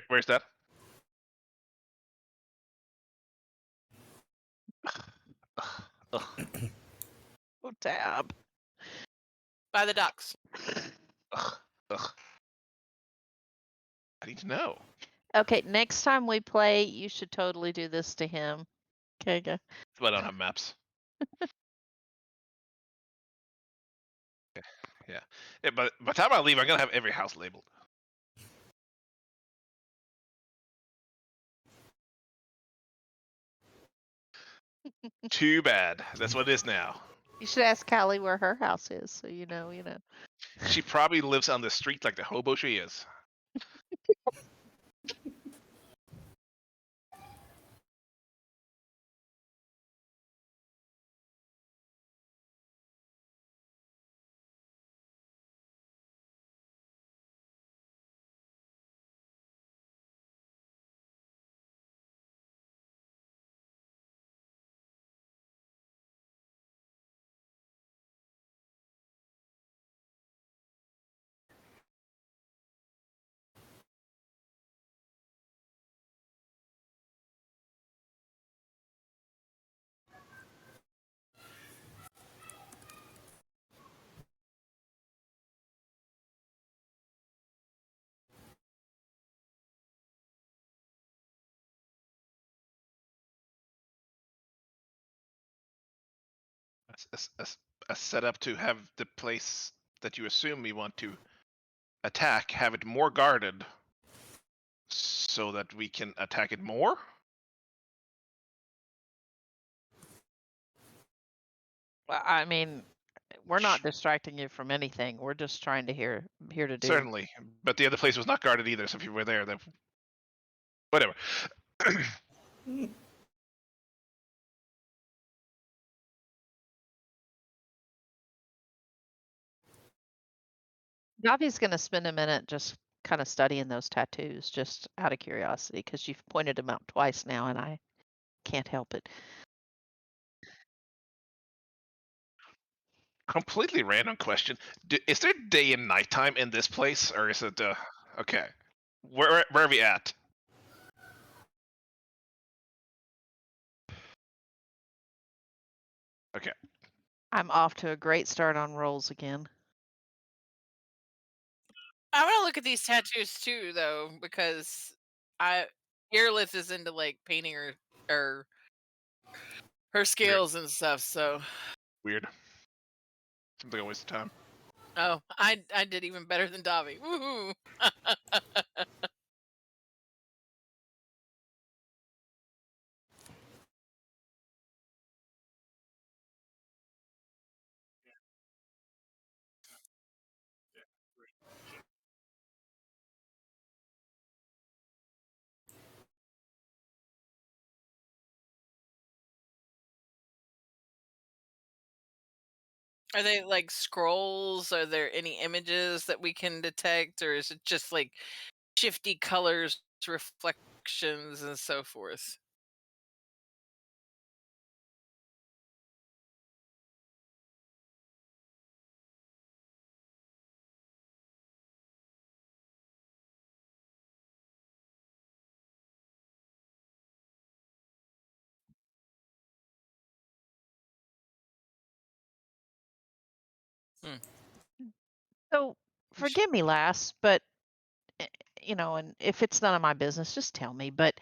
Where's that? Ugh. Oh, tab. By the docks. Ugh. I need to know. Okay, next time we play, you should totally do this to him. Okay, go. But I don't have maps. Yeah. But by the time I leave, I'm gonna have every house labeled. Too bad. That's what it is now. You should ask Callie where her house is, so you know. She probably lives on the street like the hobo she is. A setup to have the place that you assume we want to attack have it more guarded so that we can attack it more? Well, I mean, we're not distracting you from anything. We're just trying to here to do. Certainly. But the other place was not guarded either, so if you were there, then whatever. Gavi's going to spend a minute just kind of studying those tattoos, just out of curiosity, because you've pointed them out twice now, and I can't help it. Completely random question. Is there day and nighttime in this place, or is it okay? Where are we at? Okay. I'm off to a great start on rolls again. I want to look at these tattoos too, though, because Earless is into like painting her scales and stuff. So Weird. Seems like a waste of time. oh, I did even better than Davi. Woohoo! Are they like scrolls? Are there any images that we can detect, or is it just like shifty colors, reflections, and so forth? Hmm. So, forgive me, lass, but and if it's none of my business, just tell me. But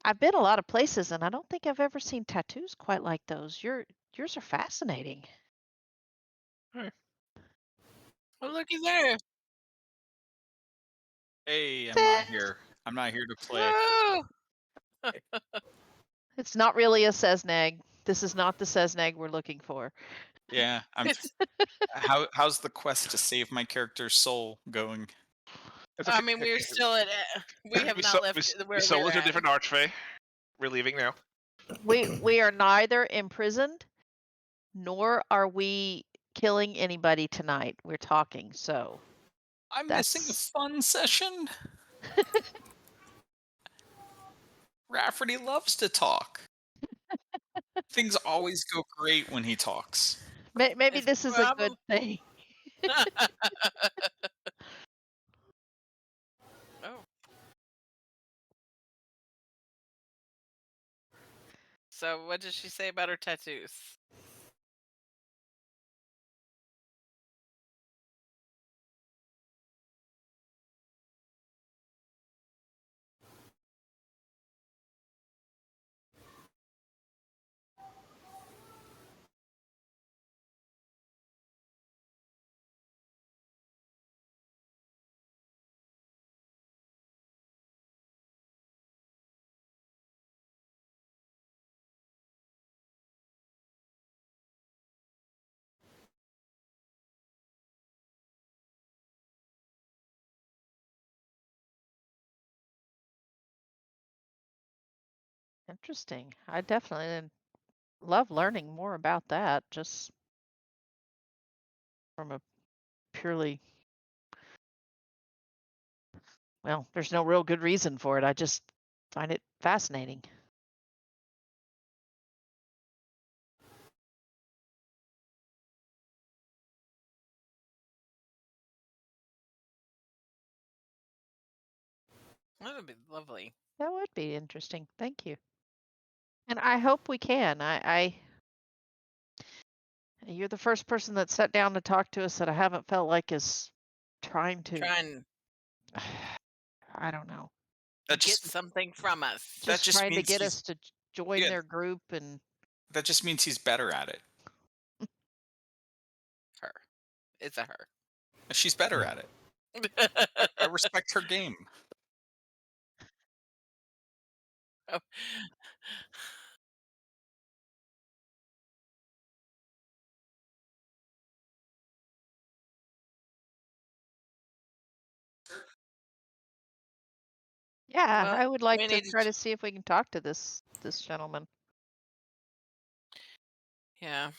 I've been a lot of places, and I don't think I've ever seen tattoos quite like those. Yours are fascinating. Hey. Oh, looky there! Hey, I'm not here. I'm not here to play. Whoa! It's not really a Sezneg. This is not the Sezneg we're looking for. Yeah, how's the quest to save my character's soul going? I mean, we're still at. We have not left where we sold we're it to a at. different archfey. We're leaving now. We are neither imprisoned, nor are we killing anybody tonight. We're talking, so I'm missing a fun session. Rafferty loves to talk. Things always go great when he talks. Maybe this is a good thing. Oh. So what does she say about her tattoos? Interesting. I definitely love learning more about that, just from a purely, well, there's no real good reason for it. I just find it fascinating. That would be lovely. That would be interesting. Thank you. And I hope we can. You're the first person that sat down to talk to us that I haven't felt like is trying to, Trying I don't know, to That get just something from us. That just just trying to means get he's us to join yeah. their group. And That just means he's better at it. Her. It's a her. She's better at it. I respect her game. Oh, yeah, well, I would like we to need try to. to see if we can talk to this gentleman. Yeah.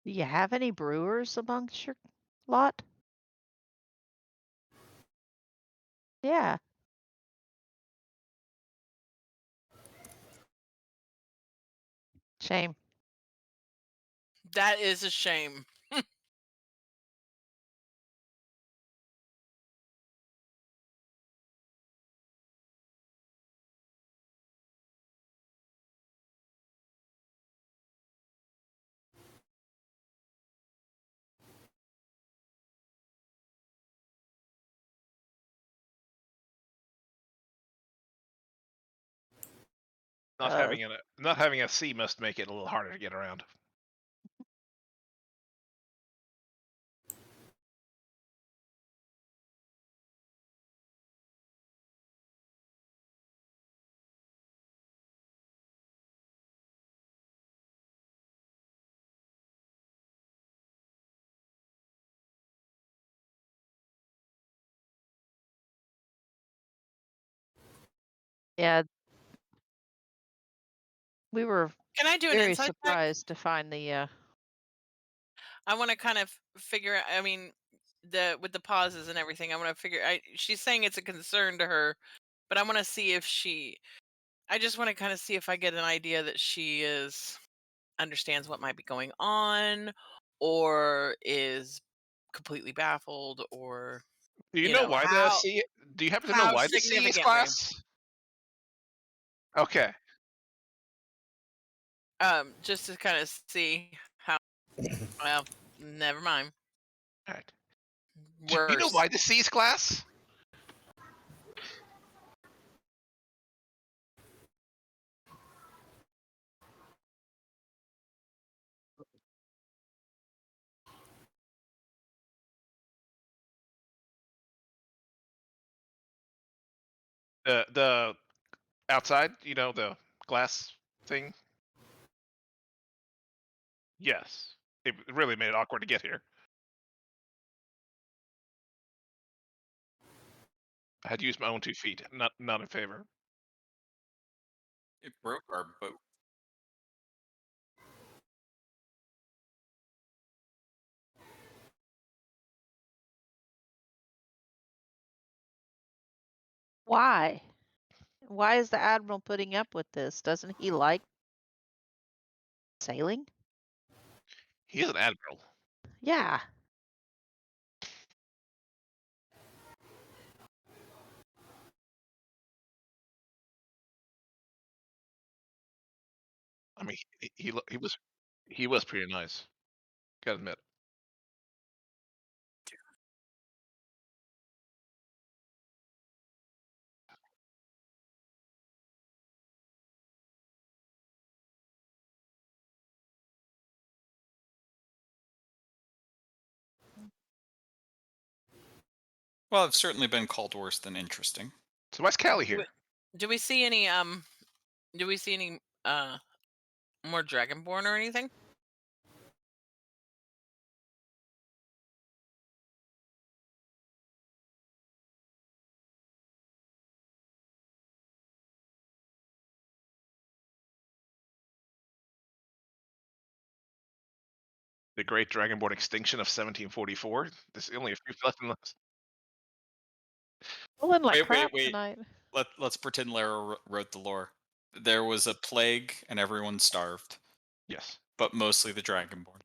Do you have any brewers amongst your lot? Yeah. Shame. That is a shame. Uh, Not having a C must make it a little harder to get around. yeah, we were Can I do an very insight check? surprised to find the I want to kind of figure out. I mean, with the pauses and everything, I want to figure. She's saying it's a concern to her, but I want to see if she. I just want to kind of see if I get an idea that she understands what might be going on, or is completely baffled, or Do you know why the how C? Do you happen to know how why the C is significantly. class? Okay. Just to kind of see how. Well, never mind. All right. Do you know Worse. why the C is class? The outside, the glass thing. Yes, it really made it awkward to get here. I had to use my own 2 feet. Not in favor. It broke our boat. Why? Why is the admiral putting up with this? Doesn't he like sailing? He is an admiral. Yeah. I mean, he was pretty nice. Gotta admit. Well, it's certainly been called worse than interesting. So why's Callie here? Do we see any more Dragonborn or anything? The Great Dragonborn Extinction of 1744. There's only a few left in this. Pulling like crap Wait. tonight. Let's pretend Lara wrote the lore. There was a plague and everyone starved, Yes. but mostly the Dragonborn.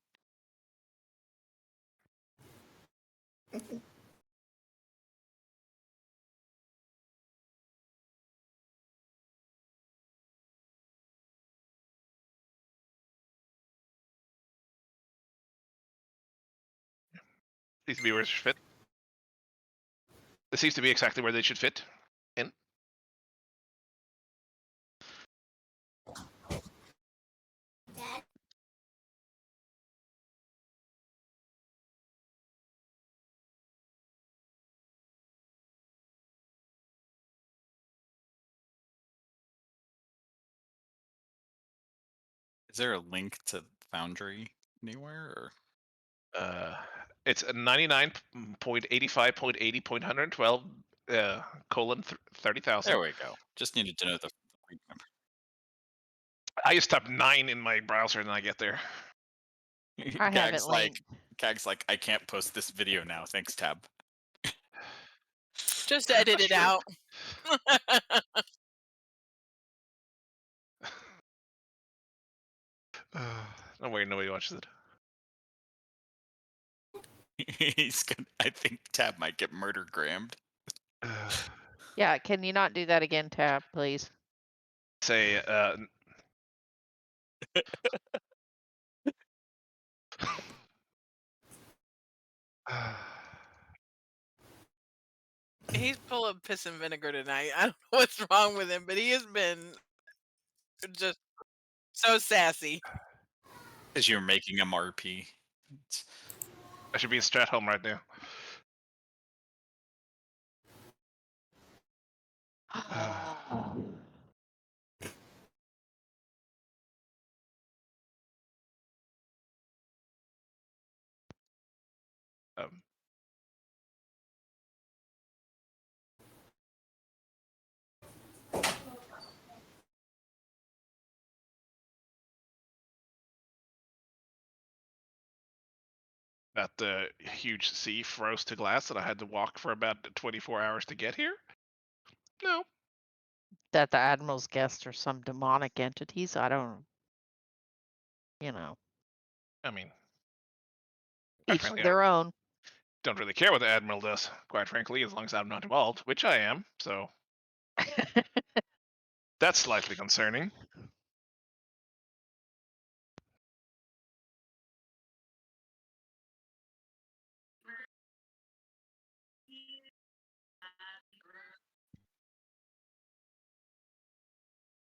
These viewers should fit. This seems to be exactly where they should fit in. Is there a link to Foundry anywhere? Or? It's a 99.85.80.112 colon 30,000. There we go. Just needed to know the link number. I just typed 9 in my browser and I get there. I haven't Cag's like, I can't post this video now. Thanks, Tab. Just edit it out. Don't worry, nobody watches it. He's gonna. I think Tab might get murder grammed. Yeah, can you not do that again, Tab, please? Say, He's full of piss and vinegar tonight. I don't know what's wrong with him, but he has been just so sassy. As you're making him RP. I should be in Stratholme right now. Um, that the huge sea froze to glass that I had to walk for about 24 hours to get here? No. That the admiral's guests are some demonic entities. I don't, you know, I mean, quite each to frankly, their own. don't really care what the Admiral does, quite frankly, as long as I'm not involved, which I am, so that's slightly concerning.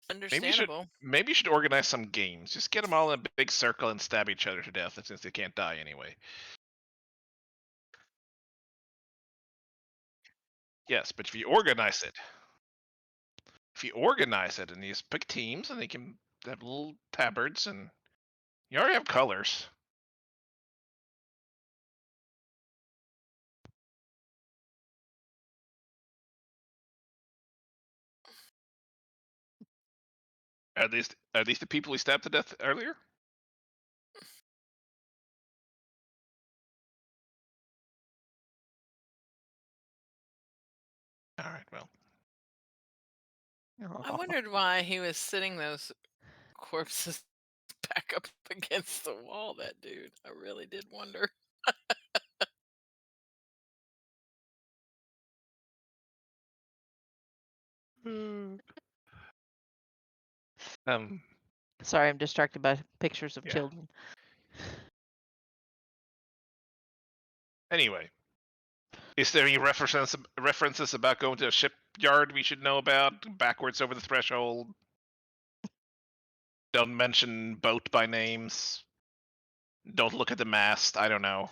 Understandable. Maybe you should organize some games. Just get them all in a big circle and stab each other to death, since they can't die anyway. Yes, but if you organize it, and you just pick teams, and they can have little tabards, and you already have colors. Are these the people we stabbed to death earlier? All right, well, I wondered why he was sitting those corpses back up against the wall, that dude. I really did wonder. Um. Sorry, I'm distracted by pictures of Yeah. children. Anyway, is there any references about going to a shipyard we should know about? Backwards over the threshold. Don't mention boat by names. Don't look at the mast. I don't know.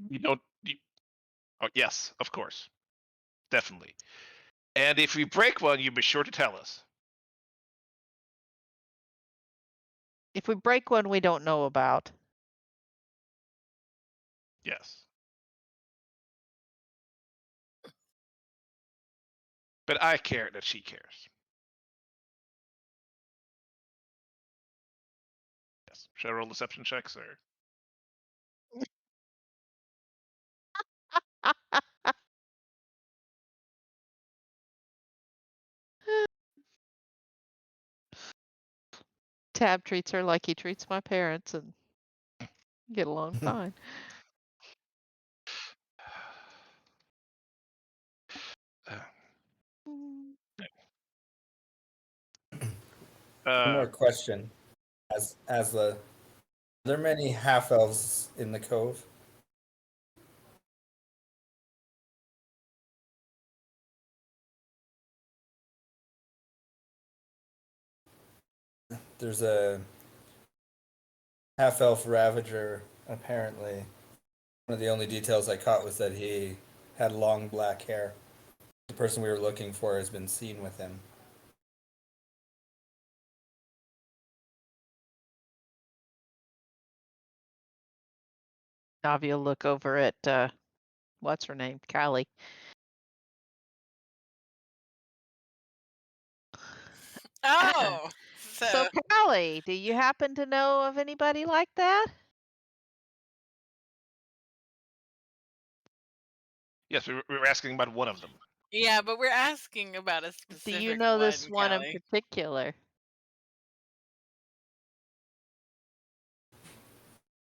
You don't. Oh, yes, of course. Definitely. And if we break one, you be sure to tell us. If we break one we don't know about. Yes. But I care that she cares. Yes. Should I roll deception checks or? Tab treats her like he treats my parents and get along fine. One more Uh, question. As the, are there many half elves in the cove? There's a half elf ravager, apparently. One of the only details I caught was that he had long black hair. The person we were looking for has been seen with him. Navi will look over at what's her name? Callie. Oh, So Callie, do you happen to know of anybody like that? yes, we were asking about one of them. yeah, but we're asking about a Do specific you know this in one in Cali. particular?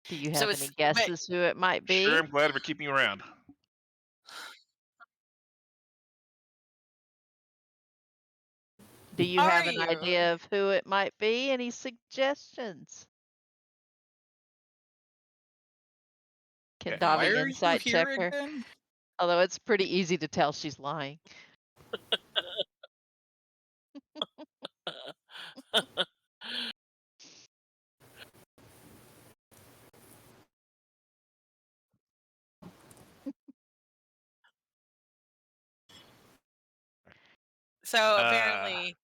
Do you So have it's any guesses who it might be? Sure, I'm glad we're keeping you around. Do you Are have an you? idea of who it might be? Any suggestions? Can Okay. Why Davi are you insight check here her? again? Although it's pretty easy to tell she's lying. So apparently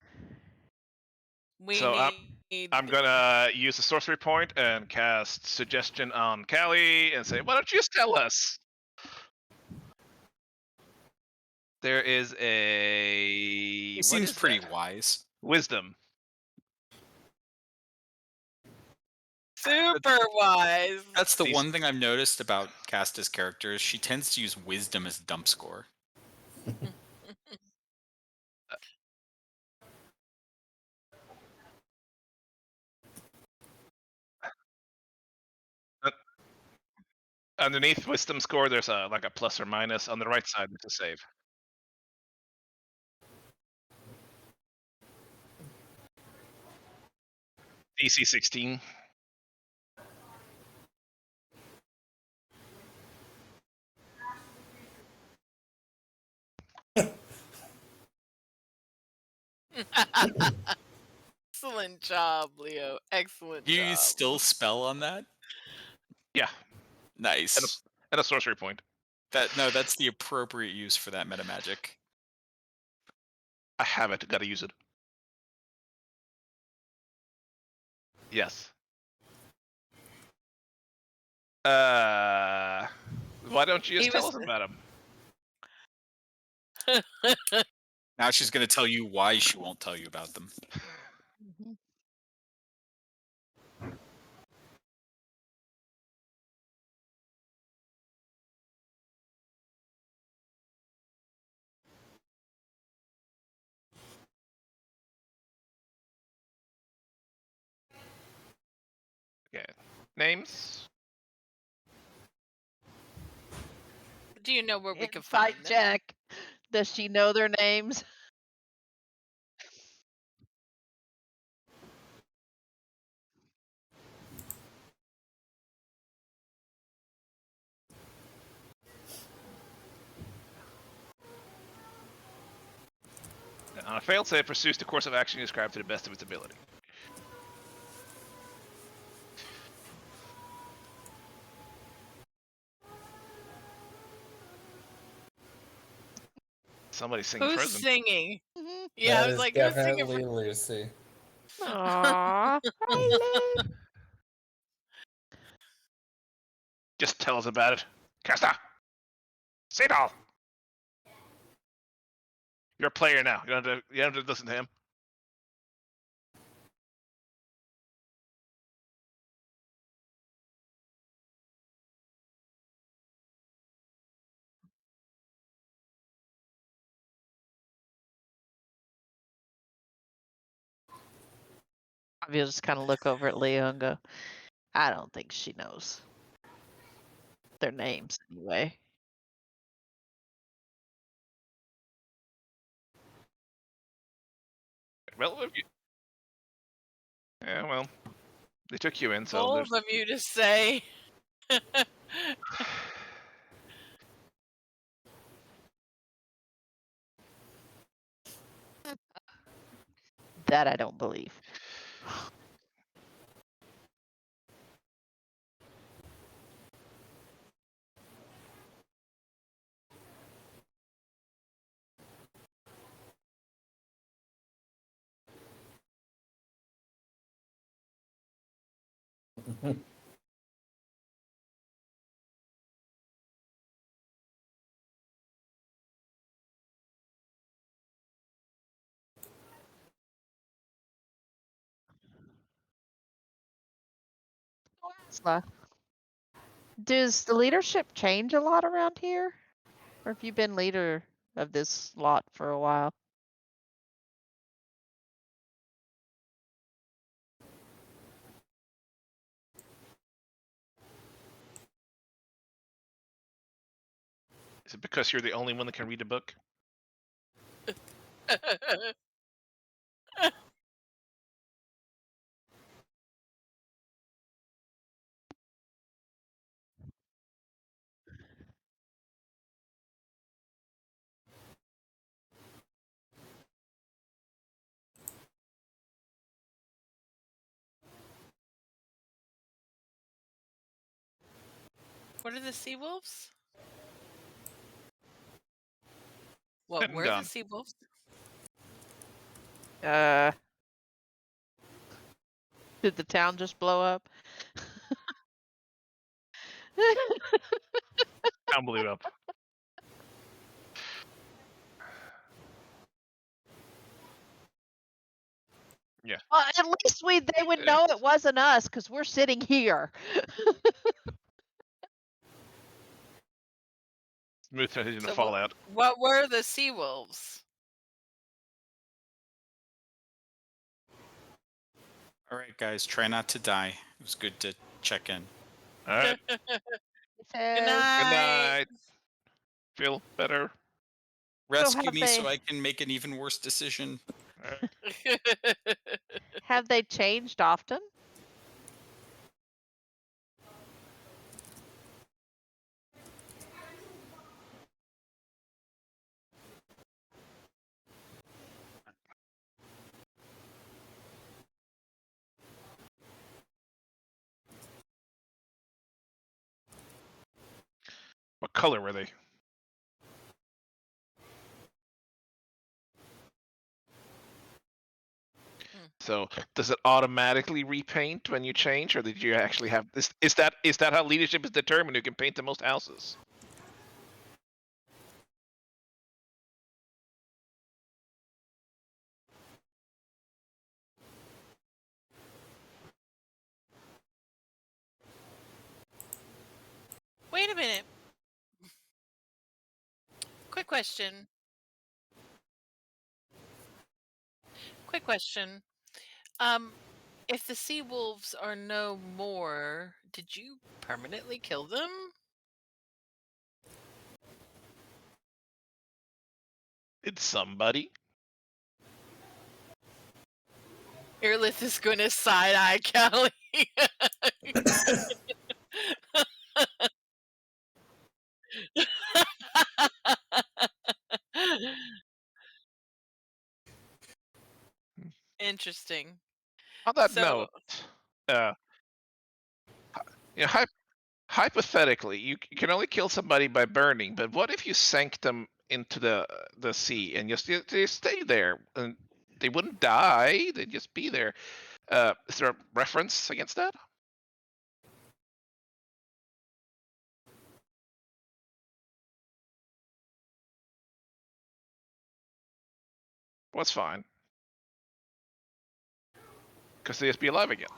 we So need. I'm gonna use a sorcery point and cast suggestion on Callie and say, "Why don't you just tell us?" There is a. He What seems is pretty that? wise. Wisdom. super wise. That's the These- one thing I've noticed about Casta's characters. She tends to use wisdom as dump score. Underneath wisdom score, there's a like a plus or minus. On the right side, there's a save. DC 16. Excellent job, Leo. Excellent Do you job. use still spell on that? Yeah, Nice. and a sorcery point. That's the appropriate use for that meta magic. I have it. Gotta use it. Yes. why don't you He just tell was- us about him? Now she's going to tell you why she won't tell you about them. Mhm. Okay. Names? Do you know where we can Insight find them? check. Does she know their names? On a failed save, pursues the course of action described to the best of its ability. Somebody's singing Who's Frozen. singing? Mhm. Yeah, That I was is like, who's singing? definitely Lucy. Aw, hi, Liz. Just tell us about it. Casta! Cedal! You're a player now. You don't have to listen to him. I'll just kind of look over at Leo and go, I don't think she knows their names anyway. Well, if you... Yeah, well, they took you in, so Bold there's... of you to say. That I don't believe. Asla, does the leadership change a lot around here? Or have you been leader of this lot for a while? Is it because you're the only one that can read a book? What are the sea wolves? What Dead and were gone. the sea wolves? Did the town just blow up? Town blew up. Yeah. Well, at least they would know it wasn't us because we're sitting here. Smooth transition to So Fallout. what were the sea wolves? All right, guys, try not to die. It was good to check in. All right. Good So, night. Good night. Feel better. Rescue have me so they- I can make an even worse decision. All right. have they changed often? What color were they? So does it automatically repaint when you change, or did you actually have this? Is that how leadership is determined? Who can paint the most houses? Wait a minute. Quick question. If the sea wolves are no more, did you permanently kill them? It's somebody. Earlith is going to side eye Callie. Interesting. On that So, note, uh, you know, hypothetically, you can only kill somebody by burning, but what if you sank them into the sea and just they stay there and they wouldn't die? They'd just be there. Is there a reference against that? What's fine? Because they just be alive again.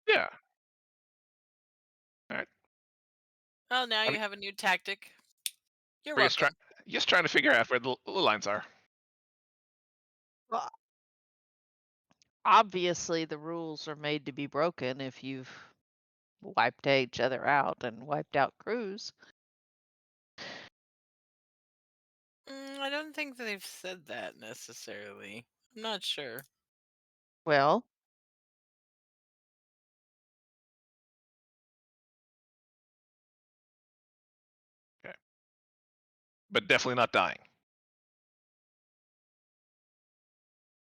Yeah. All right. well, now I you mean, have a new tactic. You're we're welcome. just trying to figure out where the lines are. Well, obviously, the rules are made to be broken if you've wiped each other out and wiped out crews. I don't think that they've said that necessarily. I'm not sure. Well, Okay. But definitely not dying.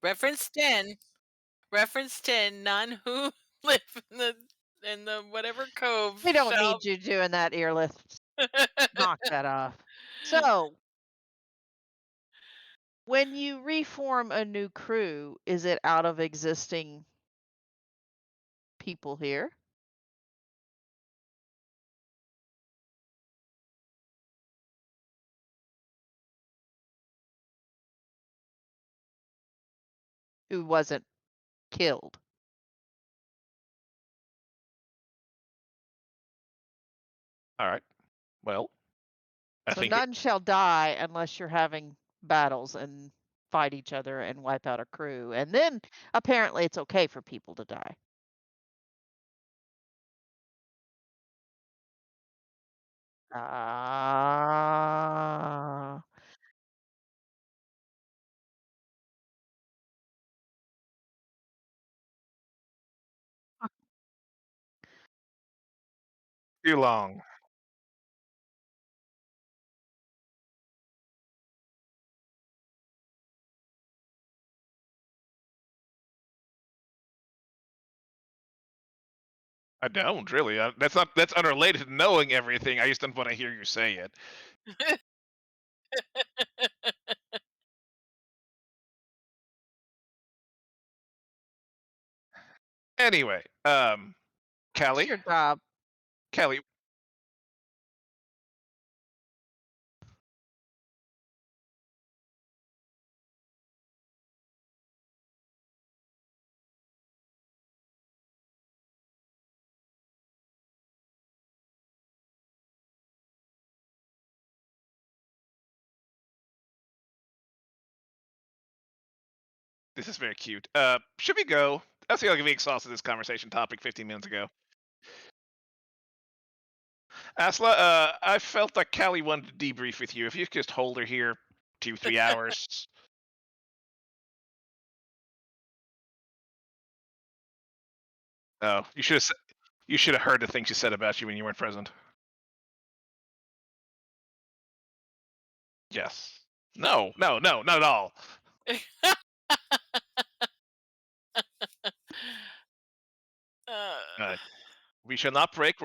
Reference 10. Reference 10. None who live in the whatever cove we don't shall. need you doing that, Earlith. Knock that off. So, when you reform a new crew, is it out of existing people here? Who wasn't killed? All right. Well, I So think none shall die unless you're having battles and fight each other and wipe out a crew. And then apparently it's okay for people to die. Ah. too long. I don't really. That's unrelated to knowing everything. I just don't want to hear you say it. Anyway, It's Callie, your job. Kelly, this is very cute. Should we go? I feel like we exhausted this conversation topic 15 minutes ago. Asla, I felt like Callie wanted to debrief with you. If you could just hold her here 2-3 hours. Oh, you should have heard the things she said about you when you weren't present. Yes. No, not at all. Uh, We shall not break.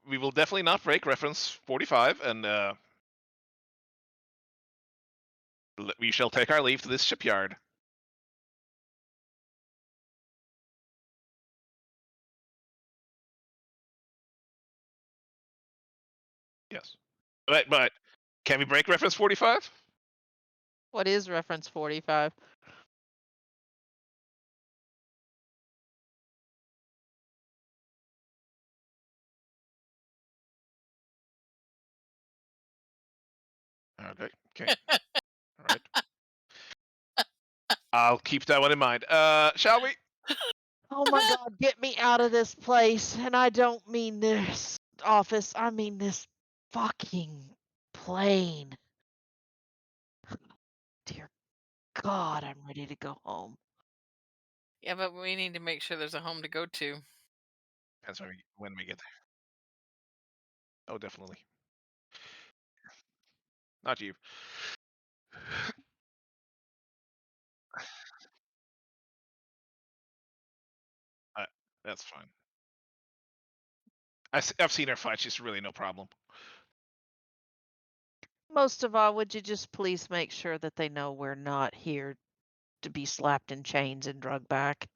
We will definitely not break reference 45, and we shall take our leave to this shipyard. Yes. But can we break reference 45? What is reference 45? Okay. All right. I'll keep that one in mind. Shall we? Oh my God, get me out of this place. And I don't mean this office, I mean this fucking plane. Dear God, I'm ready to go home. Yeah, but we need to make sure there's a home to go to. Depends when we get there. Oh, definitely. Not you. Uh, that's fine. I've seen her fight. She's really no problem. Most of all, would you just please make sure that they know we're not here to be slapped in chains and drugged back?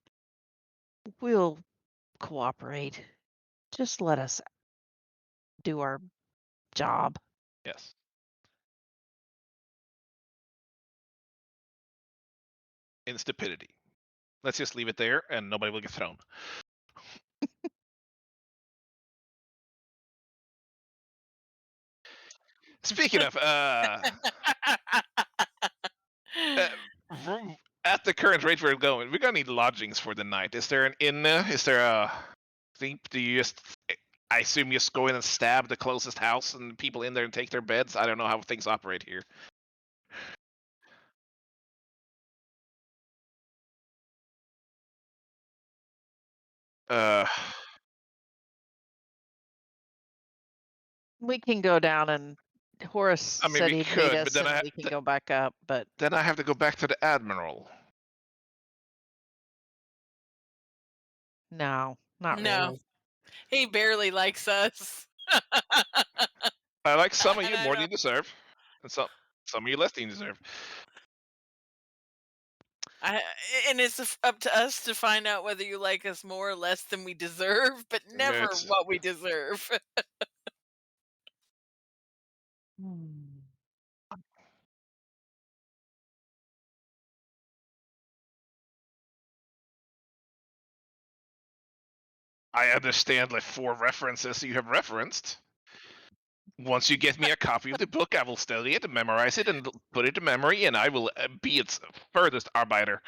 We'll cooperate. Just let us do our job. Yes. In stupidity. Let's just leave it there, and nobody will get thrown. Speaking of, at the current rate we're going, we're gonna need lodgings for the night. Is there an inn? Is there a thing? Do you just? I assume you just go in and stab the closest house and people in there and take their beds. I don't know how things operate here. Uh, We can go down and Horace I mean, said we he'd meet could, but us and we can go back up, but then I have to go back to the admiral. no, not No. really. He barely likes us. I like some of And you I more than know. you deserve, and some of you less than you deserve. And it's up to us to find out whether you like us more or less than we deserve, but never It's, what we deserve. Hmm. I understand like 4 references you have referenced. Once you get me a copy of the book, I will study it, memorize it, and put it to memory, and I will be its furthest arbiter.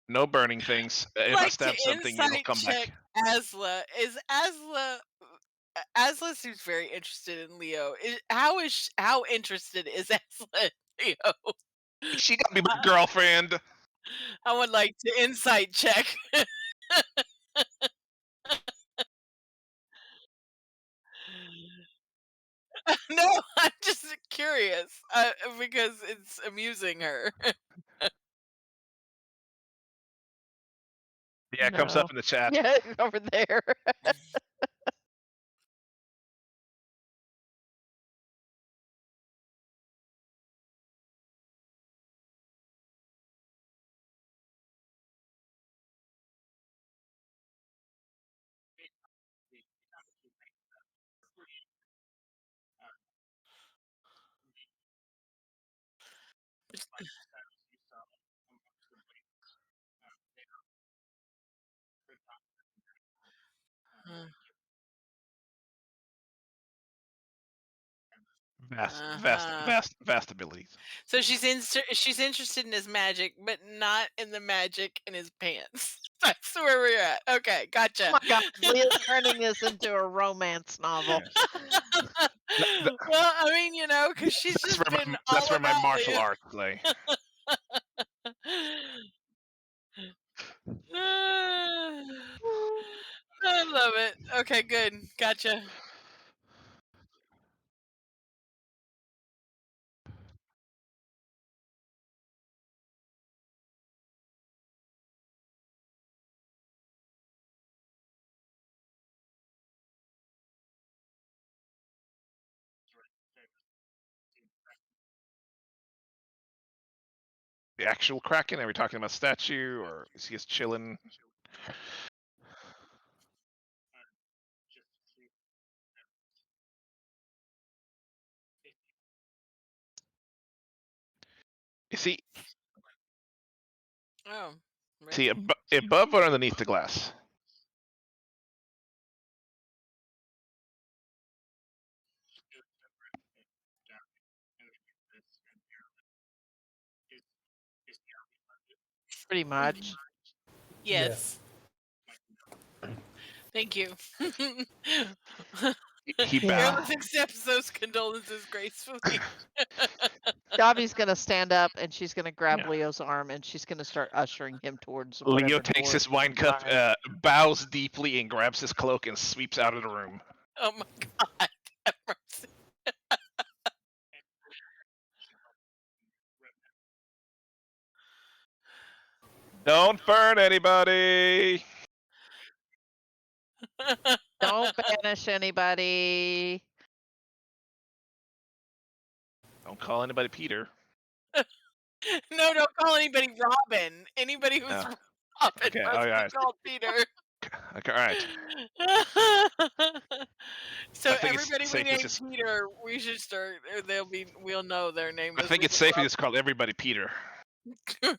No burning things. If I Like to stab something, it'll insight come check back. Asla. Is Asla Asla seems very interested in Leo. How interested is Asla in Leo? She got me my girlfriend. I would like to insight check. No, I'm just curious because it's amusing her. Yeah, it comes up No. in the chat. Yeah, over there. Uh-huh. Vast abilities. So she's interested in his magic, but not in the magic in his pants. That's where we're at. Okay, Oh gotcha. my God, Leah's turning this into a romance novel. Well, I mean, because she's That's just been that's all where my about martial Leo. arts play. I love it. Okay, good. Gotcha. The actual Kraken? Are we talking about statue, or is he just chilling? Is he? Oh. See, above or underneath the glass? Pretty much. Yes. Thank you. He Yeah. bowed. Fearless accepts those condolences gracefully. Dobby's gonna stand up and she's gonna grab Yeah. Leo's arm and she's gonna start ushering him towards Leo whatever takes door his wine she's cup, behind. bows deeply, and grabs his cloak and sweeps out of the room. Oh my god. Have mercy. Don't burn anybody. Don't banish anybody. Don't call anybody Peter. No, don't call anybody Robin. Anybody who's Ah, Robin okay, must all be right. called Peter. Okay, all right. So I think it's everybody we safe to name just- Peter, we should start. We'll know their name. I as think we it's go safe to up. just call everybody Peter. Come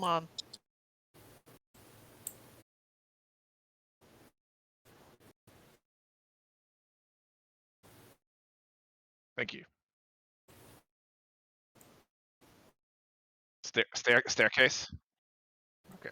on. Thank you. Staircase. Okay.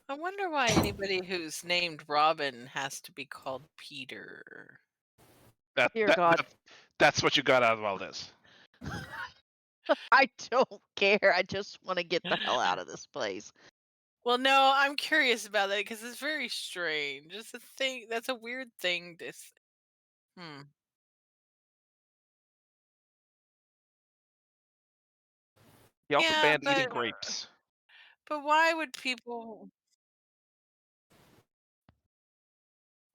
I wonder why anybody who's named Robin has to be called Peter. Dear God. That's what you got out of all this. I don't care. I just want to get the hell out of this place. Well, no, I'm curious about that because it's very strange. It's a thing. That's a weird thing. Hmm. He also Yeah, banned eating but grapes. but why would people?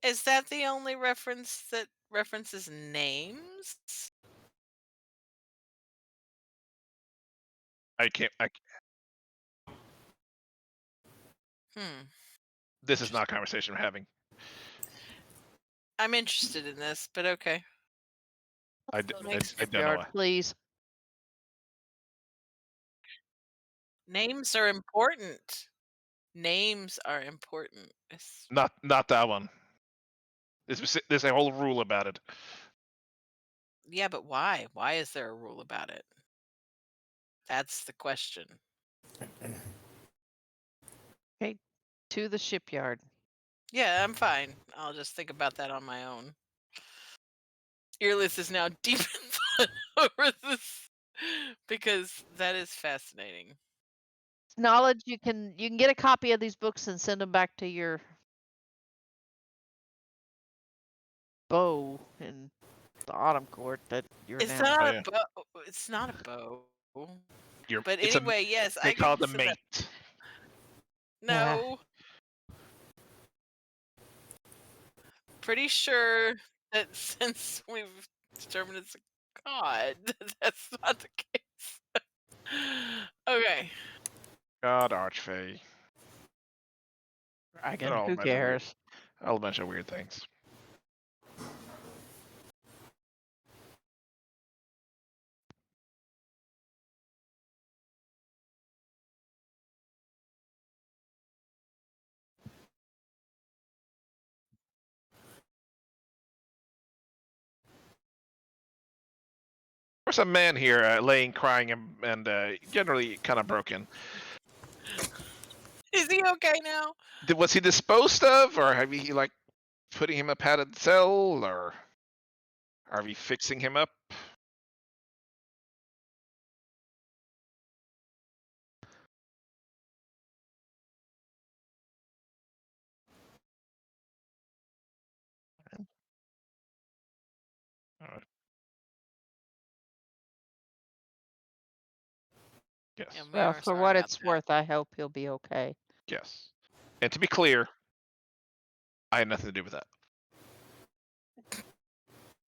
Is that the only reference that references names? I can't. Hmm. This is not a conversation we're having. I'm interested in this, but okay. I don't know Shipyard, why. please. Names are important. Names are important. Not that one. There's a whole rule about it. Yeah, but why? Why is there a rule about it? That's the question. Okay, to the shipyard. Yeah, I'm fine. I'll just think about that on my own. Earless is now deep in thought over this because that is fascinating. Knowledge, you can get a copy of these books and send them back to your bow in the autumn court that you're It's now. not Oh, a yeah. bow. It's not a bow. But It's anyway, yes, they I call can it the send that. mate. No. Pretty sure that since we've determined it's a god, that's not the case. Okay. God, Archfey. Dragon, all who a bunch of weird- cares? A bunch of weird things. There's a man here laying, crying, and generally kind of broken. Is he okay now? Was he disposed of, or have you like putting him in a padded cell, or are we fixing him up? Alright. Yes. Yeah, we Well, are for sorry what about it's that. worth, I hope he'll be okay. Yes. And to be clear, I had nothing to do with that.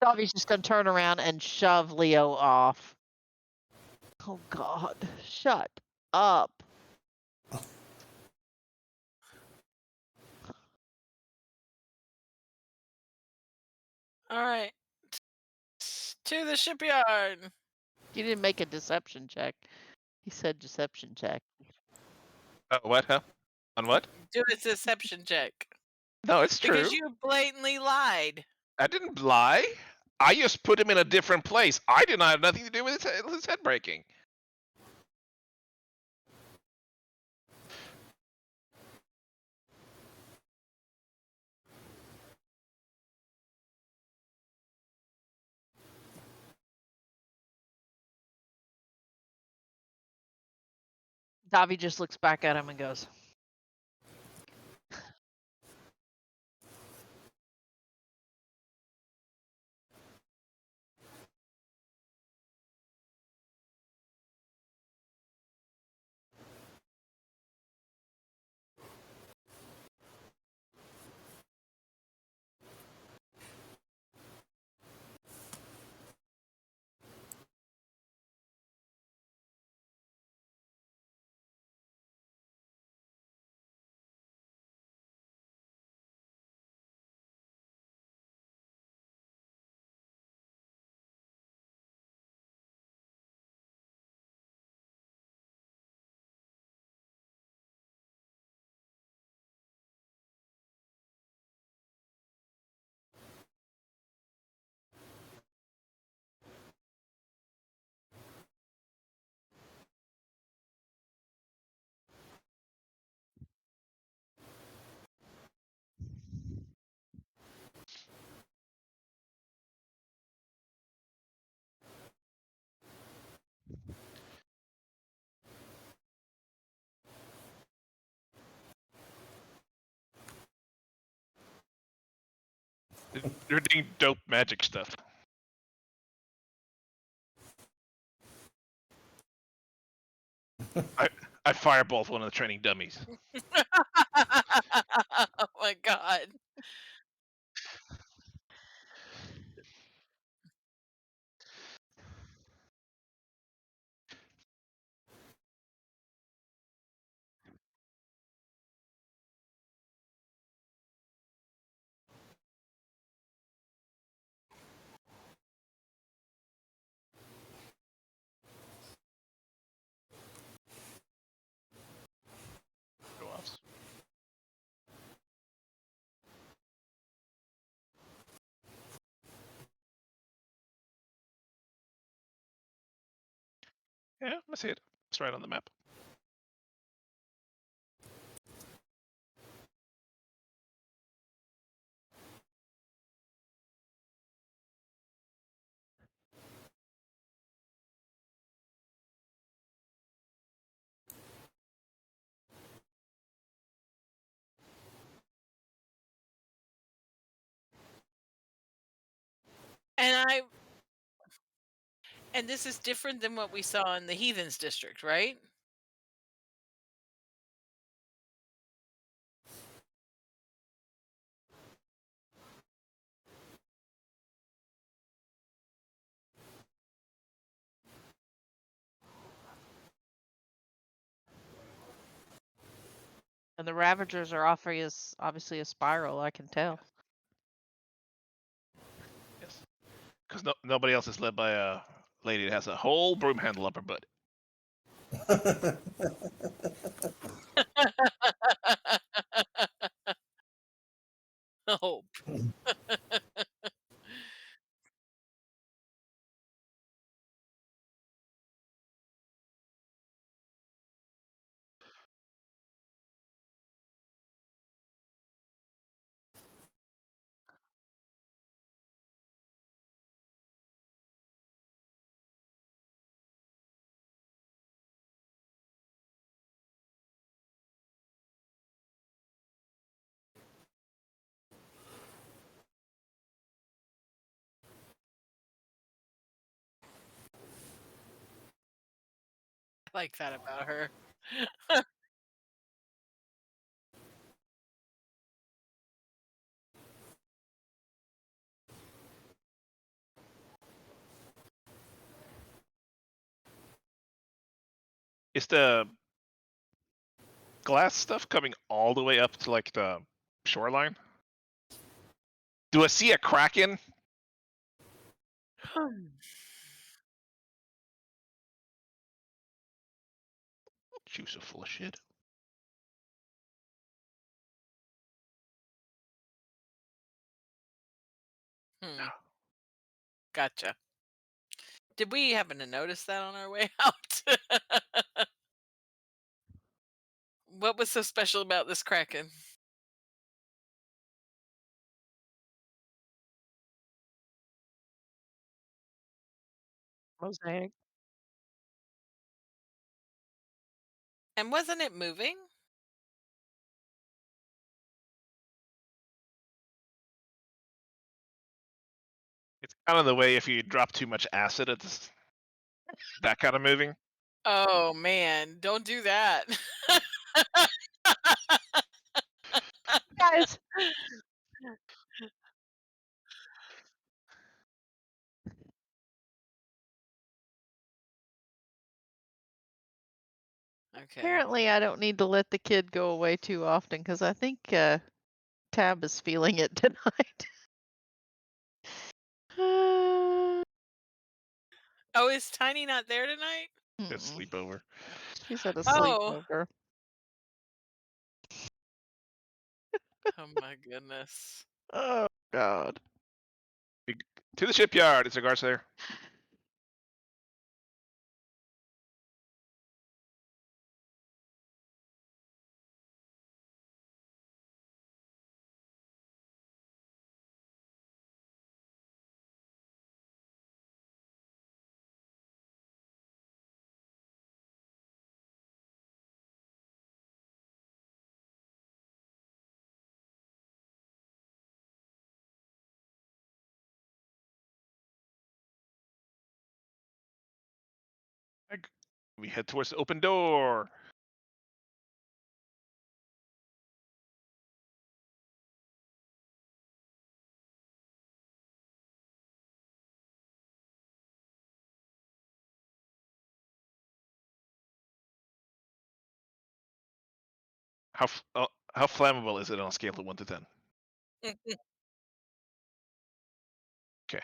Dobby's just gonna turn around and shove Leo off. Oh God, shut up. All right. To the shipyard. You didn't make a deception check. He said deception check. What? Huh? On what? Do a deception check. No, it's true. Because you blatantly lied. I didn't lie. I just put him in a different place. I did not have nothing to do with his head breaking. Dobby just looks back at him and goes, You're doing dope magic stuff. I fireballed one of the training dummies. Oh my God. Go offs. Yeah, I see it. It's right on the map. And this is different than what we saw in the Heathens district, right? and the Ravagers are offering us obviously a spiral, I can tell. Yes. Because nobody else is led by a lady that has a whole broom handle up her butt. Hope. I like that about her. Is the glass stuff coming all the way up to like the shoreline? Do I see a kraken? You so full of shit. Gotcha. Did we happen to notice that on our way out? What was so special about this kraken? Mosaic. And wasn't it moving? It's kind of the way if you drop too much acid, it's that kind of moving. Oh man, don't do that. Guys, Okay. apparently I don't need to let the kid go away too often because I think Tab is feeling it tonight. Oh, is Tiny not there tonight? Good Mm-mm. sleepover. She's at a Oh. sleepover. Oh my goodness. Oh God. To the shipyard. Is the guards there? We head towards the open door. How flammable is it on a scale of 1 to 10? Okay.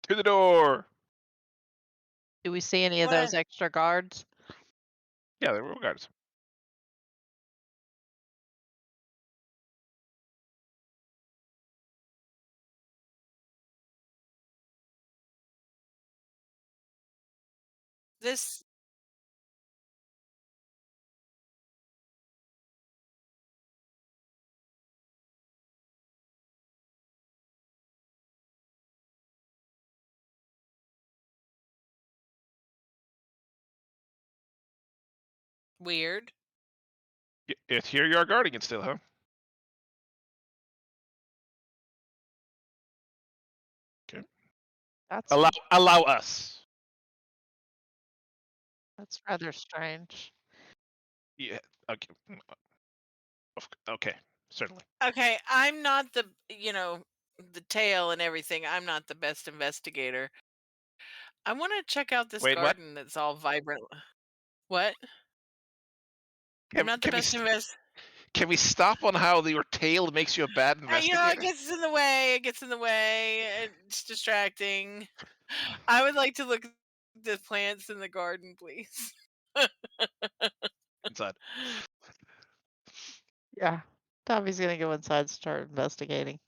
To the door. Do we see any of What? those extra guards? Yeah, there were guards. This weird. It's here you are guarding it still, huh? Okay. That's Allow us. rather strange. Yeah. Okay. Okay. Certainly. Okay, I'm not the the tail and everything. I'm not the best investigator. I want to check out this Wait, what? garden that's all vibrant. What? I'm Can, not the can we best invest. can we stop on how your tail makes you a bad It investigator? gets in the way. It gets in the way. It's distracting. I would like to look at the plants in the garden, please. Inside. Yeah. Tommy's gonna go inside and start investigating.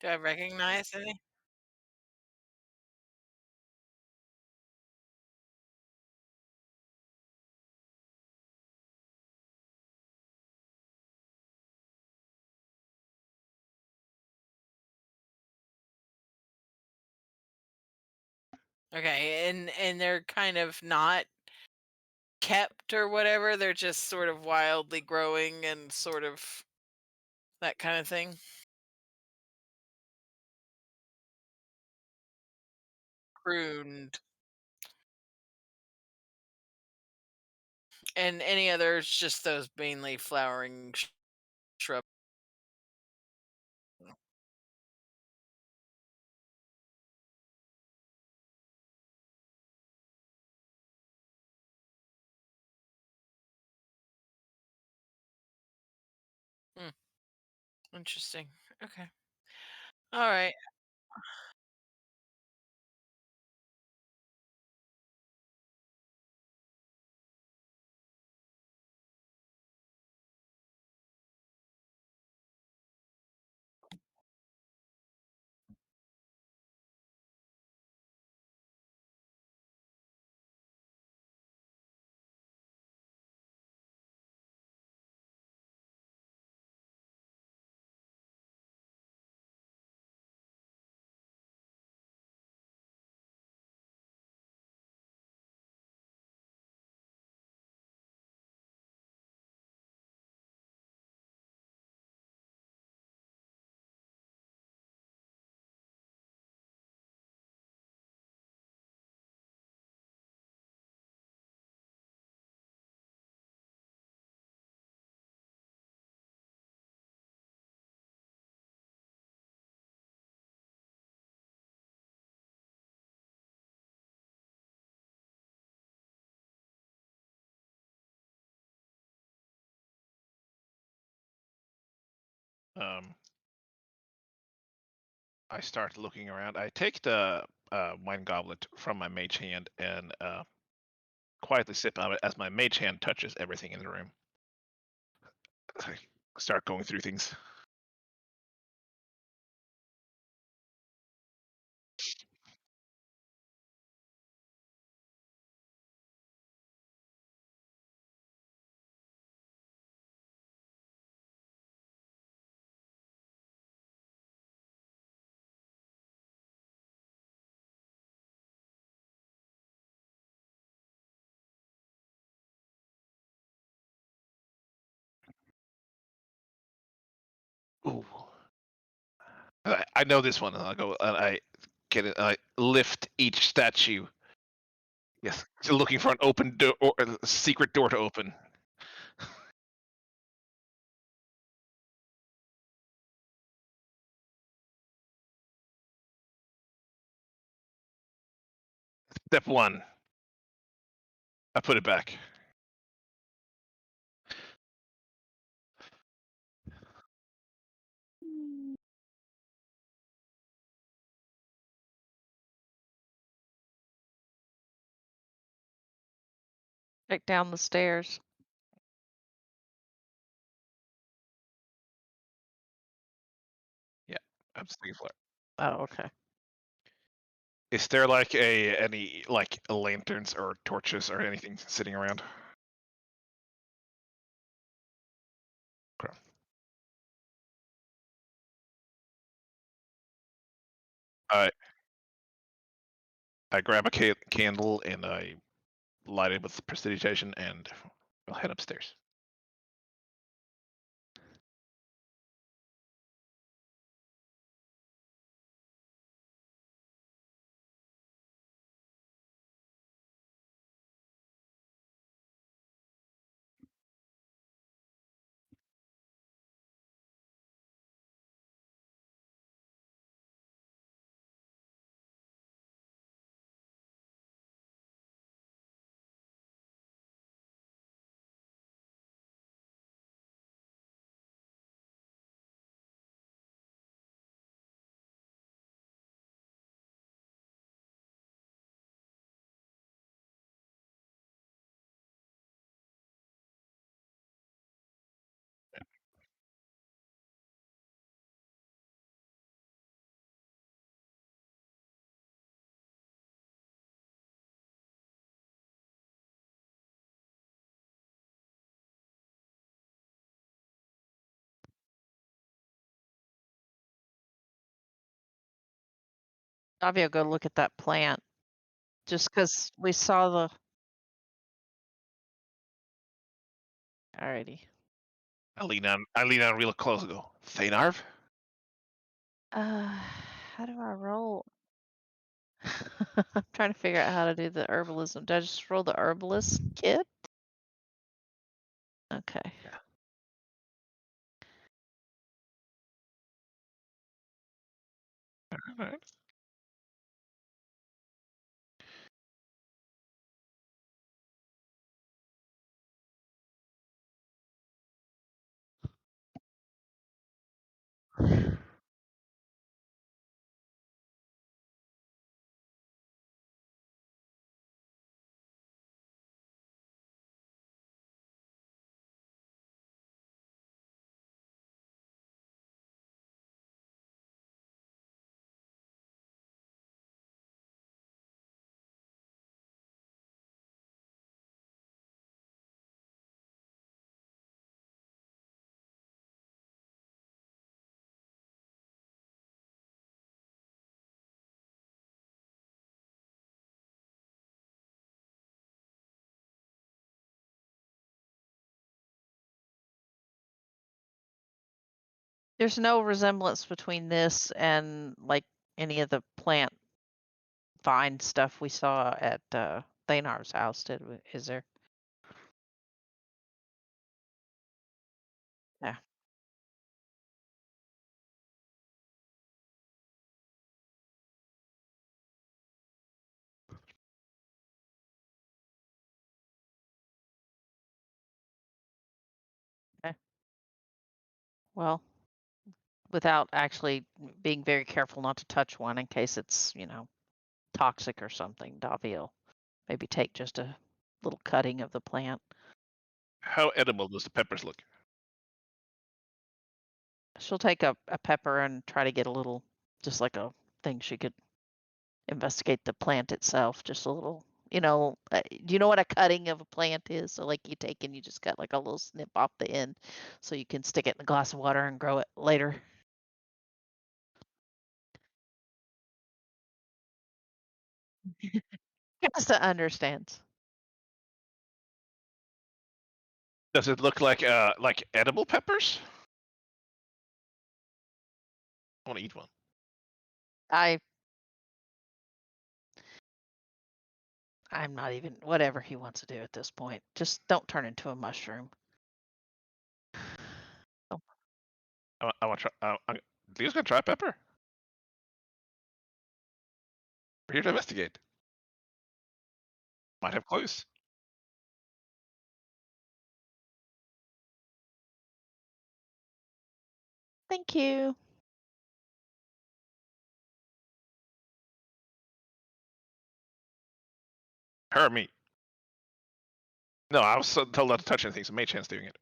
Do I recognize any? Okay, and they're kind of not kept or whatever. They're just sort of wildly growing and sort of that kind of thing. Pruned. And any others, just those mainly flowering shrubs. Hmm, interesting. Okay. All right. Um, I start looking around. I take the wine goblet from my mage hand and quietly sip on it as my mage hand touches everything in the room. I start going through things. Ooh. I know this one. And I'll go and I get it. I lift each statue. Yes, looking for an open door, or a secret door to open. Step one. I put it back. Check down the stairs. Yeah, I'm sticking for it. Oh, okay. Is there like any like lanterns or torches or anything sitting around? Okay. I grab a candle and I light it with prestidigitation, and I'll head upstairs. Davia, go look at that plant. Just because we saw the. Alrighty. I lean on real close and go, Thanarv? How do I roll? I'm trying to figure out how to do the herbalism. Did I just roll the herbalist kit? Okay. Alright. There's no resemblance between this and like any of the plant vine stuff we saw at Thanar's house, is there? Yeah. Okay. Well, without actually being very careful not to touch one in case it's, toxic or something, Davia will maybe take just a little cutting of the plant. How edible does the peppers look? She'll take a pepper and try to get a little, just like a thing she could investigate the plant itself, just a little, do you know what a cutting of a plant is? So like you take and you just cut like a little snip off the end so you can stick it in a glass of water and grow it later. Costa understands. Does it look like edible peppers? I want to eat one. I'm not even, whatever he wants to do at this point. Just don't turn into a mushroom. I want to try. Do you guys gonna try pepper? We're here to investigate. Might have clues. Thank you. Her or me? No, I was told not to touch anything, so Mage Hand's doing it.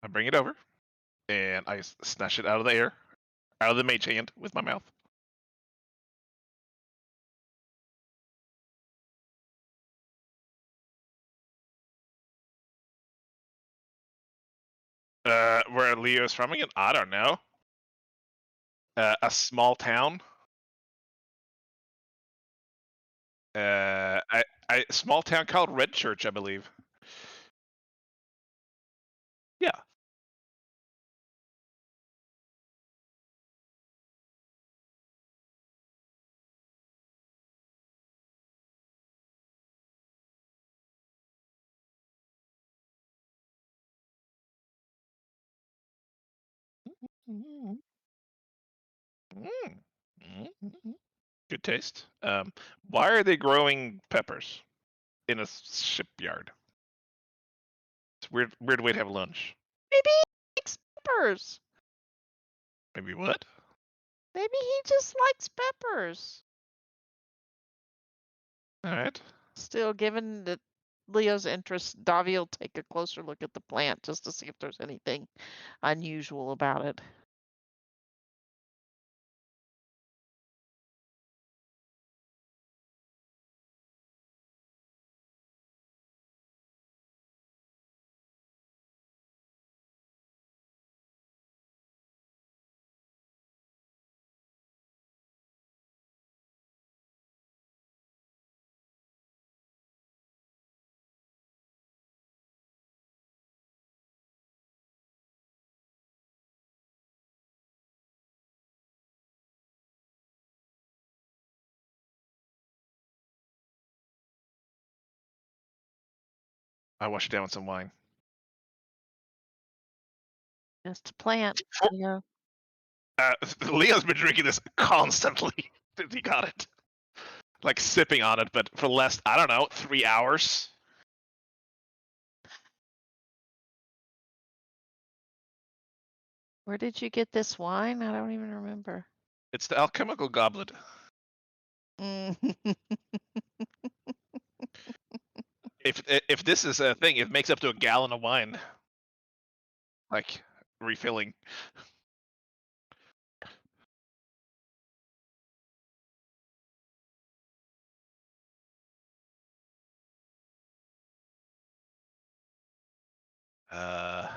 I bring it over, and I snatch it out of the air, out of the Mage Hand with my mouth. Where Leo's from again? I don't know. A small town. I small town called Red Church, I believe. Yeah. Mm. Mm. Good taste. Why are they growing peppers in a shipyard? It's weird way to have lunch. Maybe he likes peppers. Maybe what? Maybe he just likes peppers. All right. Still, given that Leo's interest, Davi will take a closer look at the plant just to see if there's anything unusual about it. I wash it down with some wine. Just a plant, For- Leo. Leo's been drinking this constantly since he got it. Like sipping on it, but for the last, I don't know, 3 hours. Where did you get this wine? I don't even remember. It's the alchemical goblet. Mm. If this is a thing, it makes up to a gallon of wine. Like refilling. Uh,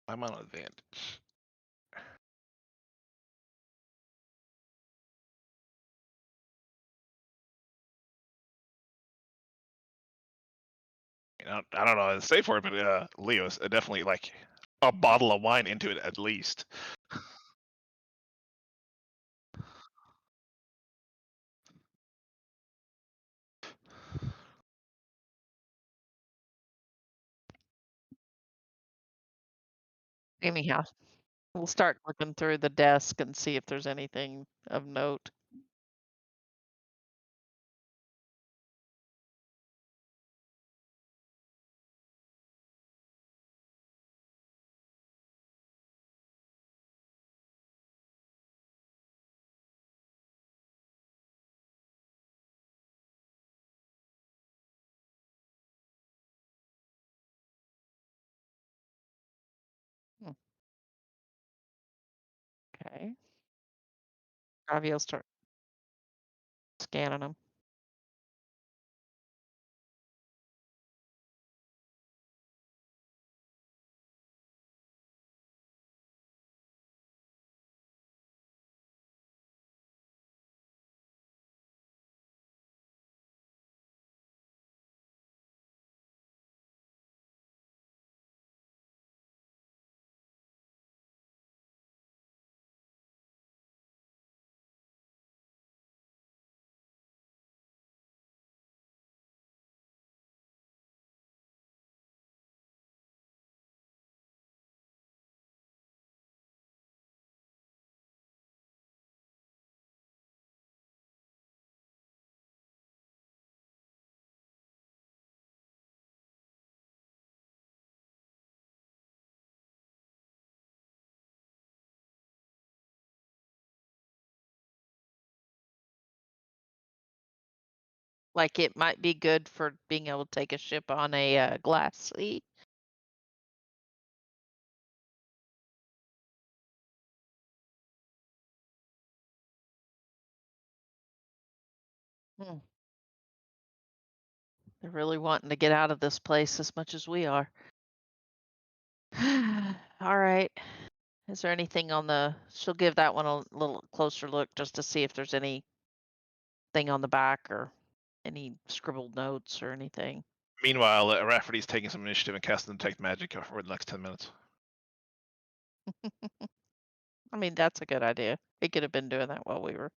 I'm on advantage. I don't know how to say for it, but Leo's definitely like a bottle of wine into it at least. Anyhow, we'll start looking through the desk and see if there's anything of note. Hmm, okay. Javi will start scanning them. Like it might be good for being able to take a ship on a glass sea. Hmm. They're really wanting to get out of this place as much as we are. All right. Is there anything on the? She'll give that one a little closer look just to see if there's anything on the back or any scribbled notes or anything. Meanwhile, Rafferty's taking some initiative and casting Detect Magic for the next 10 minutes. I mean, that's a good idea. He could have been doing that while we were.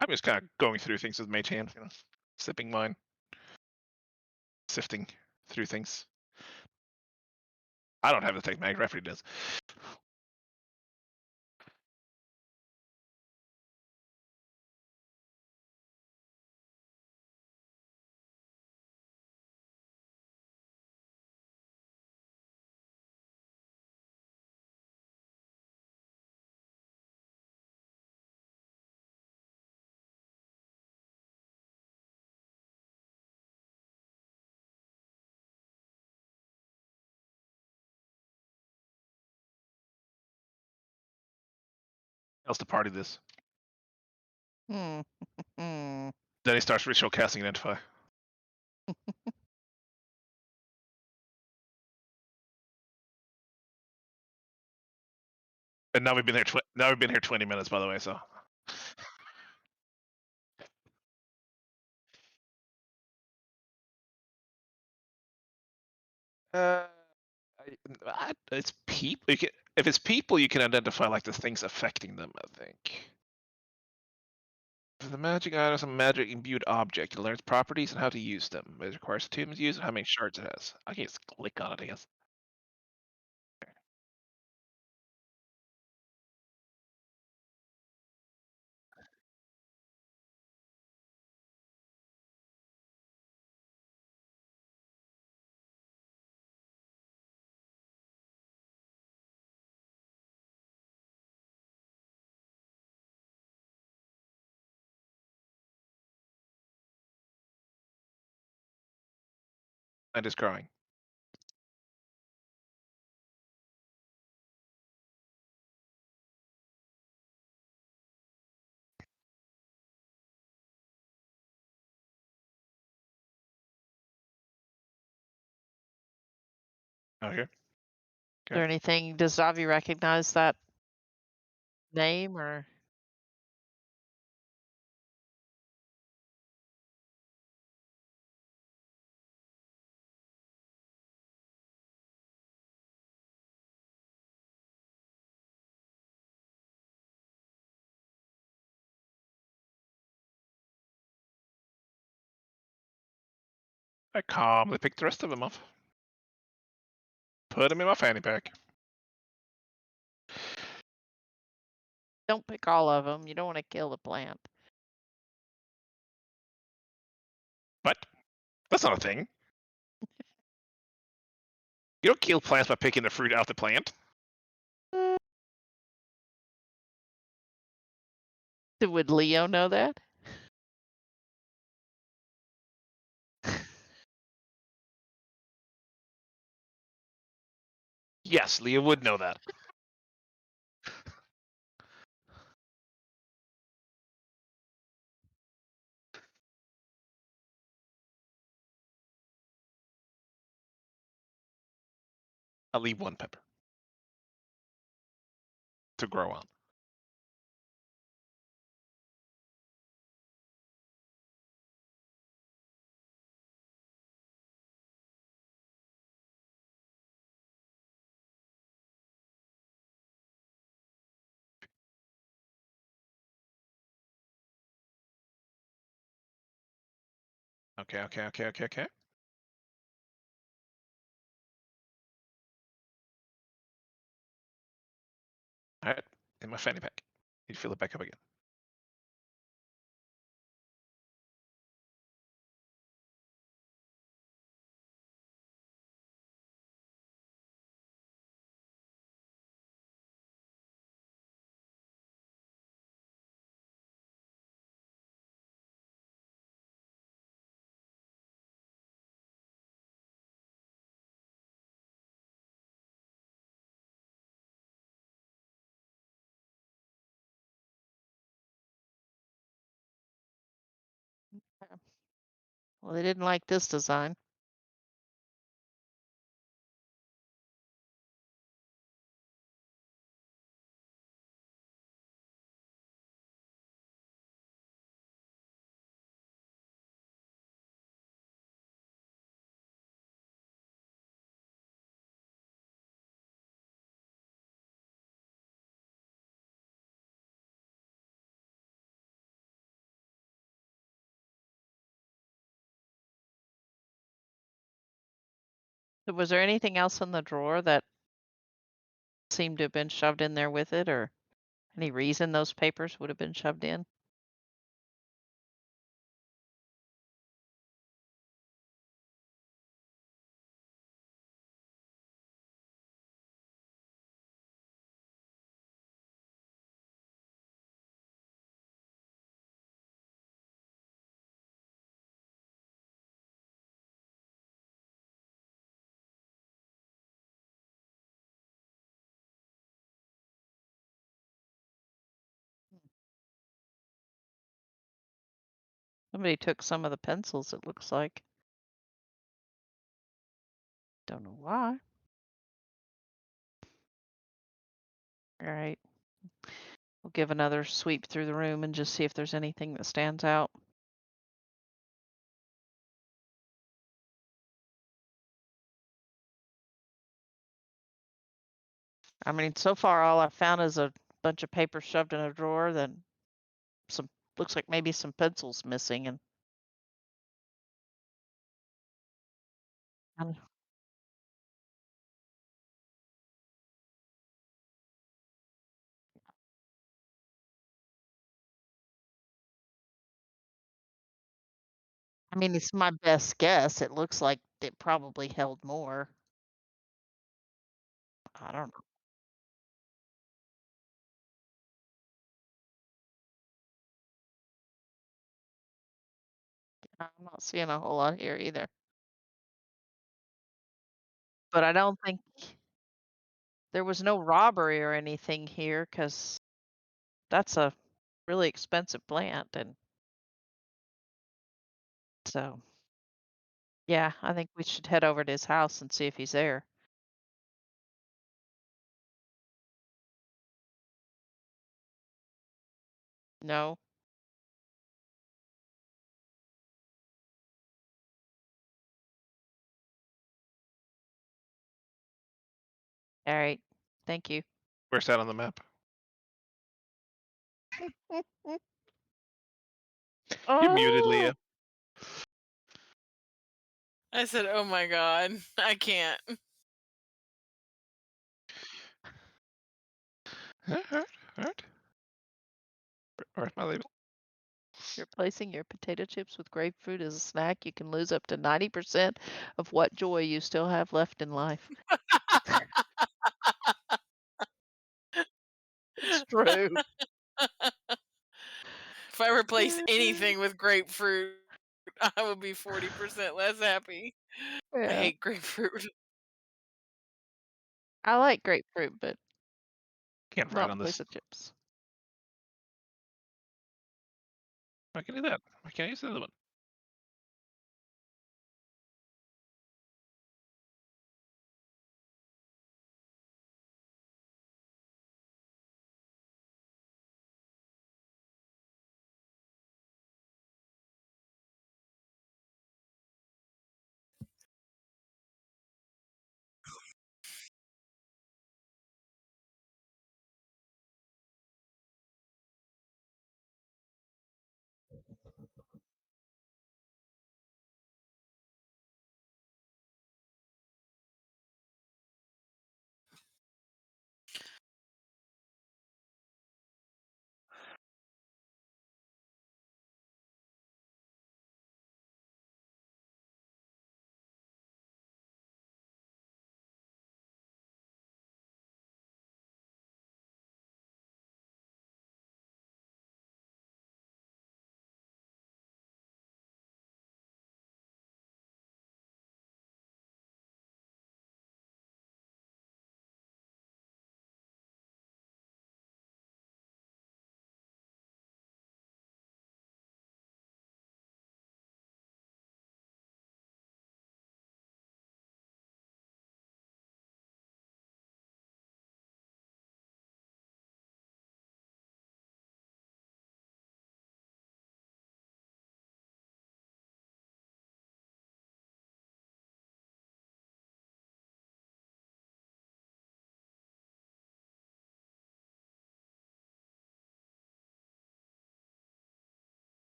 I'm just kind of going through things with Mage Hand, sipping mine, sifting through things. I don't have Detect Magic, Rafferty does. Else to party this. Hmm. Hmm. Then he starts ritual casting Identify. And now we've been here. Now we've been here 20 minutes, by the way. So. It's people. If it's people, you can identify like the things affecting them. I think. The magic item is a magic imbued object. It learns properties and how to use them. It requires attunement use and how many shards it has. I can just click on it, I guess. And it's growing. Okay. Is there anything? Does Avi recognize that name or? I calmly pick the rest of them up. Put them in my fanny pack. Don't pick all of them. You don't want to kill the plant. What? That's not a thing. You don't kill plants by picking the fruit out the plant. Would Leo know that? Yes, Leah would know that. I'll leave one pepper to grow on. Okay. All right, in my fanny pack. You fill it back up again. Well, they didn't like this design. So was there anything else in the drawer that seemed to have been shoved in there with it, or any reason those papers would have been shoved in? Somebody took some of the pencils, it looks like. Don't know why. All right. We'll give another sweep through the room and just see if there's anything that stands out. I mean, so far all I've found is a bunch of paper shoved in a drawer, then some looks like maybe some pencils missing and um, I mean, it's my best guess. It looks like it probably held more. I don't know. I'm not seeing a whole lot here either. But I don't think there was no robbery or anything here because that's a really expensive plant. And so, yeah, I think we should head over to his house and see if he's there. No? All right. Thank you. Where's that on the map? You're muted, Oh, Leah. I said, "Oh my god, I can't." Alright, alright. Where's my label? replacing your potato chips with grapefruit as a snack, you can lose up to 90% of what joy you still have left in life. It's true. If I replace anything with grapefruit, I would be 40% less happy. I Yeah. hate grapefruit. I like grapefruit, but Can't write not on this. potato chips. I can do that. I can't use the other one.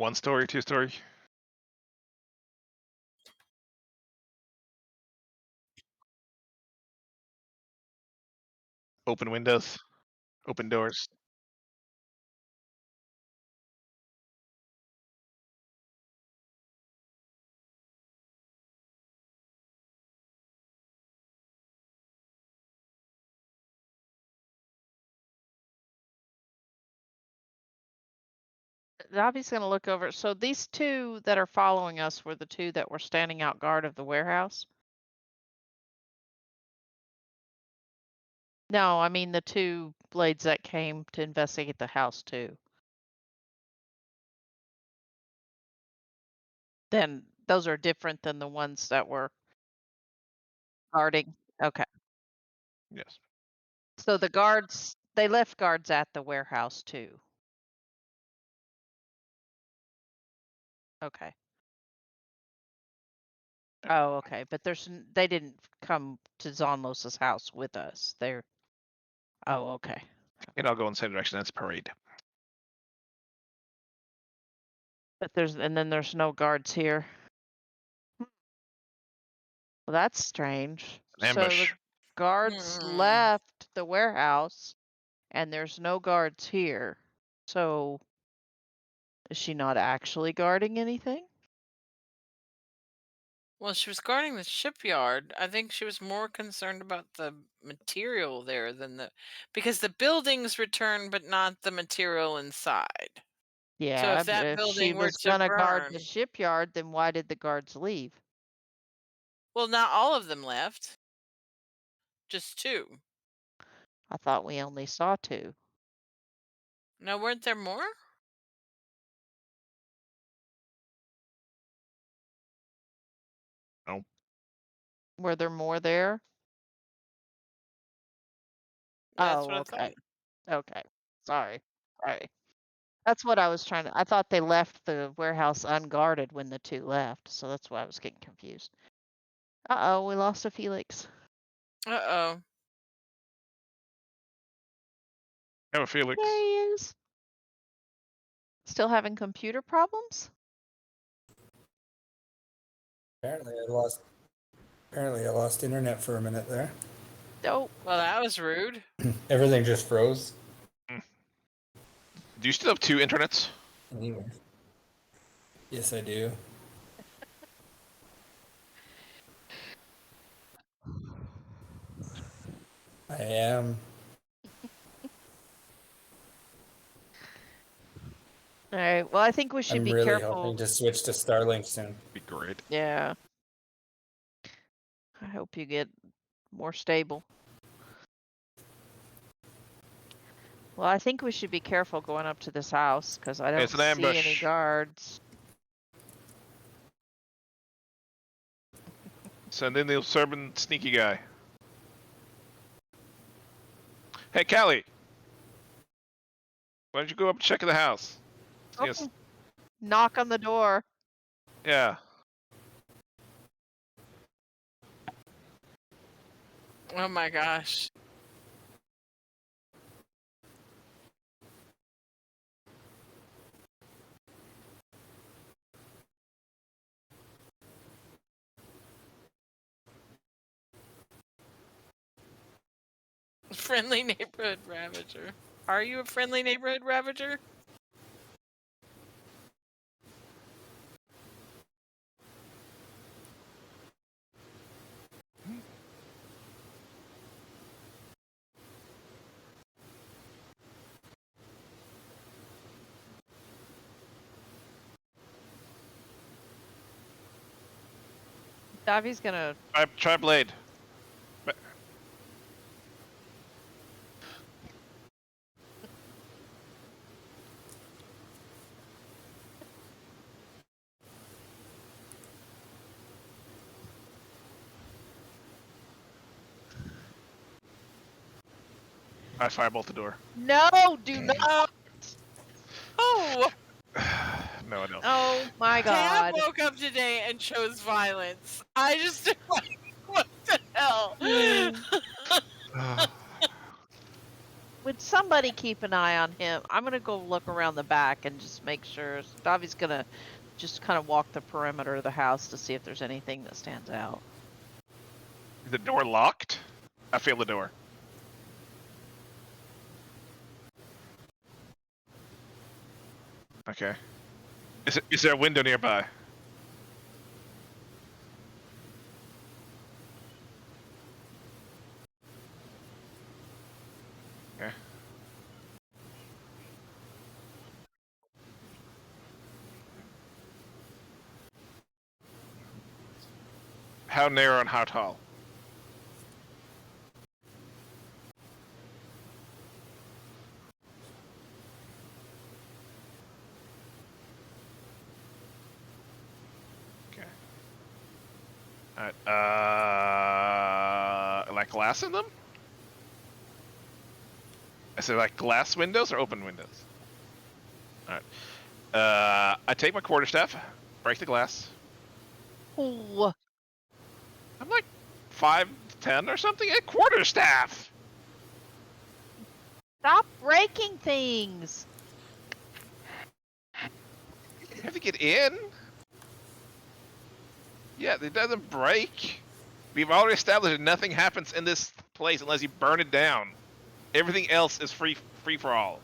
1 story, 2 story? Open windows, open doors. Dobby's gonna look over. So these 2 that are following us were the 2 that were standing out guard of the warehouse? No, I mean the 2 blades that came to investigate the house too. Then those are different than the ones that were guarding. Okay. Yes. So the guards, they left guards at the warehouse too. Okay. Oh, okay. But they didn't come to Zonlos's house with us. They're Oh, okay. And I'll go in the same direction. That's parade. But there's no guards here. Well, that's strange. An So the ambush. guards Hmm. left the warehouse and there's no guards here. So is she not actually guarding anything? Well, she was guarding the shipyard. I think she was more concerned about the material there than because the buildings returned, but not the material inside. So Yeah, if that if she building were was to gonna guard the burn, shipyard, then why did the guards leave? well, not all of them left, just 2. I thought we only saw 2. No, weren't there more? No. Were there more there? That's Oh, what I okay. thought. Okay. Sorry. Sorry. That's what I was I thought they left the warehouse unguarded when the 2 left, so that's why I was getting confused. Uh-oh, we lost a Felix. Uh-oh. Have a Felix. There he is. Still having computer problems? Apparently, I lost internet for a minute there. Oh, Well, that was rude. Everything just froze. Do you still have 2 internets? Anyway. Yes, I do. I am. all right. Well, I think we should I'm be really careful. hoping to switch to Starlink soon. Be great. Yeah. I hope you get more stable. Well, I think we should be careful going up to this house because I don't It's an see any ambush. guards. Send in the servant sneaky guy. Hey, Callie. Why don't you go up and check the house? Yes. Okay. Knock on the door. Yeah. Oh my gosh. Friendly neighborhood ravager. Are you a friendly neighborhood ravager? Davi's gonna. Try blade. I firebolt the door. No, do not. Oh, No, I don't. Oh my Dad God. woke up today and chose violence. I just like, what the hell? Would somebody keep an eye on him. I'm gonna go look around the back and just make sure. Davi's gonna just kind of walk the perimeter of the house to see if there's anything that stands out. Is the door locked? I feel the door. Okay. Is there a window nearby? Okay. How narrow and how tall? Okay. Alright, like glass in them? I said like glass windows or open windows? Alright. I take my quarterstaff, break the glass. Oh, I'm like 5'10" or something. A quarterstaff! stop breaking things! You have to get in. Yeah, it doesn't break. We've already established that nothing happens in this place unless you burn it down. Everything else is free for all.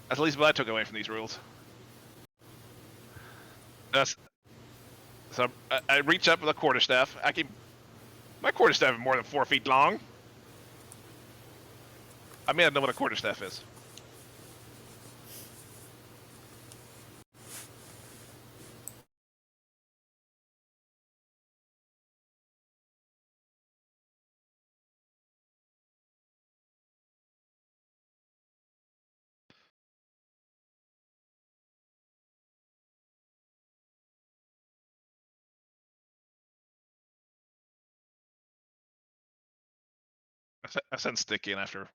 That's at least what I took away from these rules. So I reach up with a quarterstaff. My quarterstaff is more than 4 feet long. I mean, I know what a quarterstaff is. I send stick in after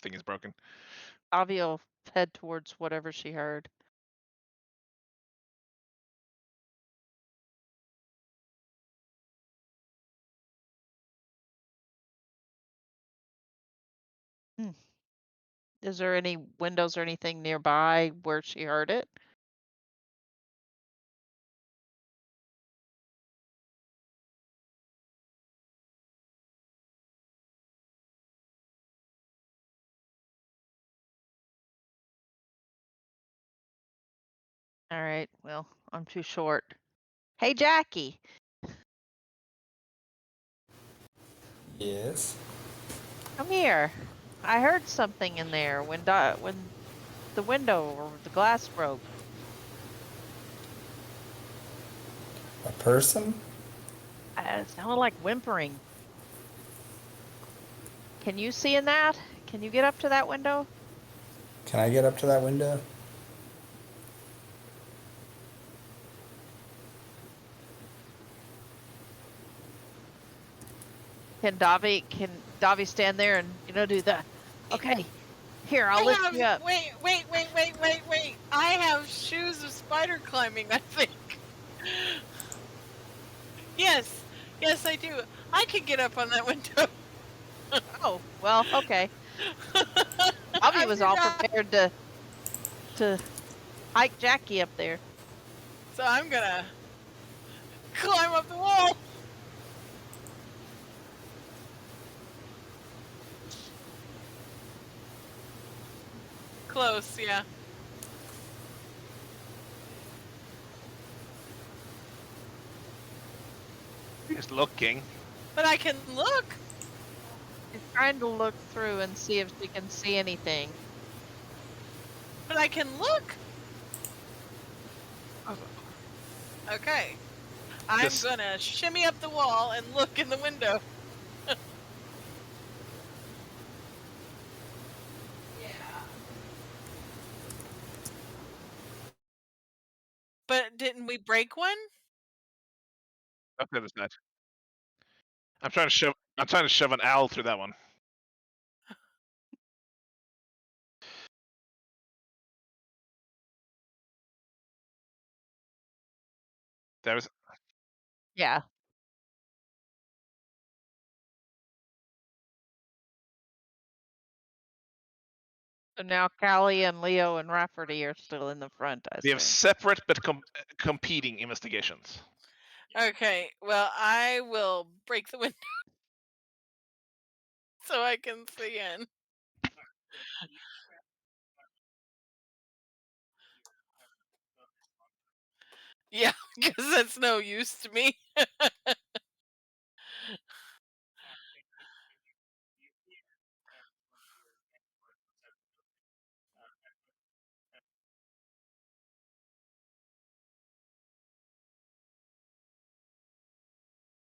thing is broken. Davi will head towards whatever she heard. Is there any windows or anything nearby where she heard it? All right, well, I'm too short. Hey, Jackie, Yes. come here. I heard something in there when the window or the glass broke. A person? It sounded like whimpering. Can you see in that? Can you get up to that window? Can I get up to that window? Can Davi stand there and do that? Okay, here I'll lift you up. Wait. I have shoes of spider climbing, I think. Yes, I do. I can get up on that window. Oh, well, okay. Davi was all prepared to hike Jackie up there. So I'm gonna climb up the wall. Close, yeah. Just looking. But I can look. She's trying to look through and see if she can see anything. But I can look. Okay. I'm gonna shimmy up the wall and look in the window. But didn't we break one? Up the other side. I'm trying to shove an owl through that one. That was Yeah. So now Callie and Leo and Rafferty are still in the front, I They have assume. separate but competing investigations. Okay, well, I will break the window so I can see in. Yeah, because that's no use to me.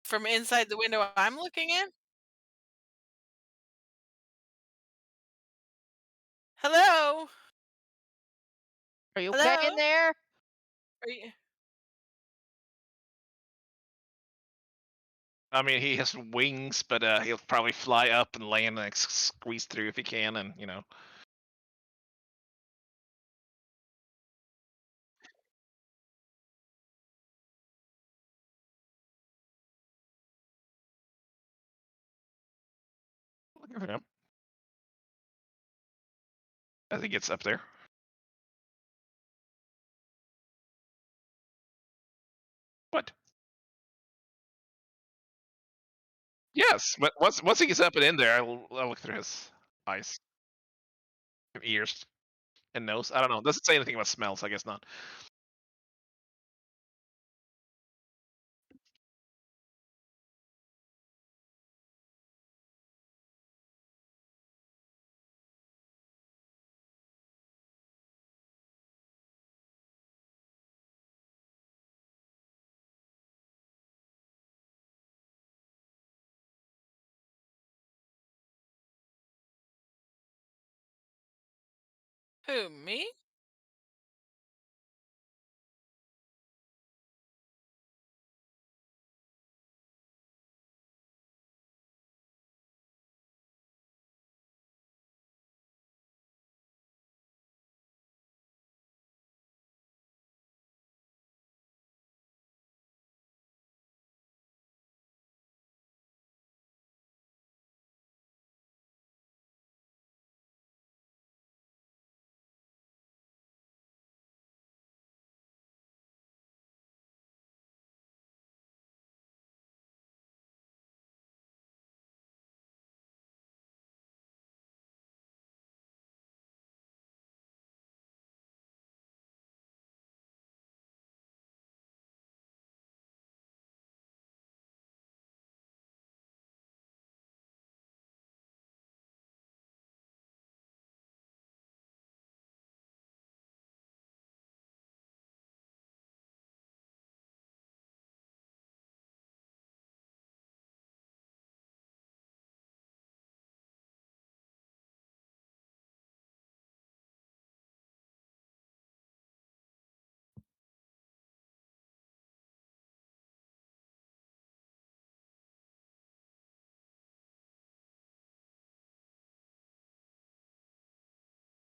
From inside the window I'm looking in? Hello? Are you okay in Hello? there? Are you... I mean, he has wings, but he'll probably fly up and land and squeeze through if he can, and Look at him as he gets up there. What? Yes, but once he gets up and in there, I'll look through his eyes, and ears, and nose. I don't know. It doesn't say anything about smells. I guess not. Who, me?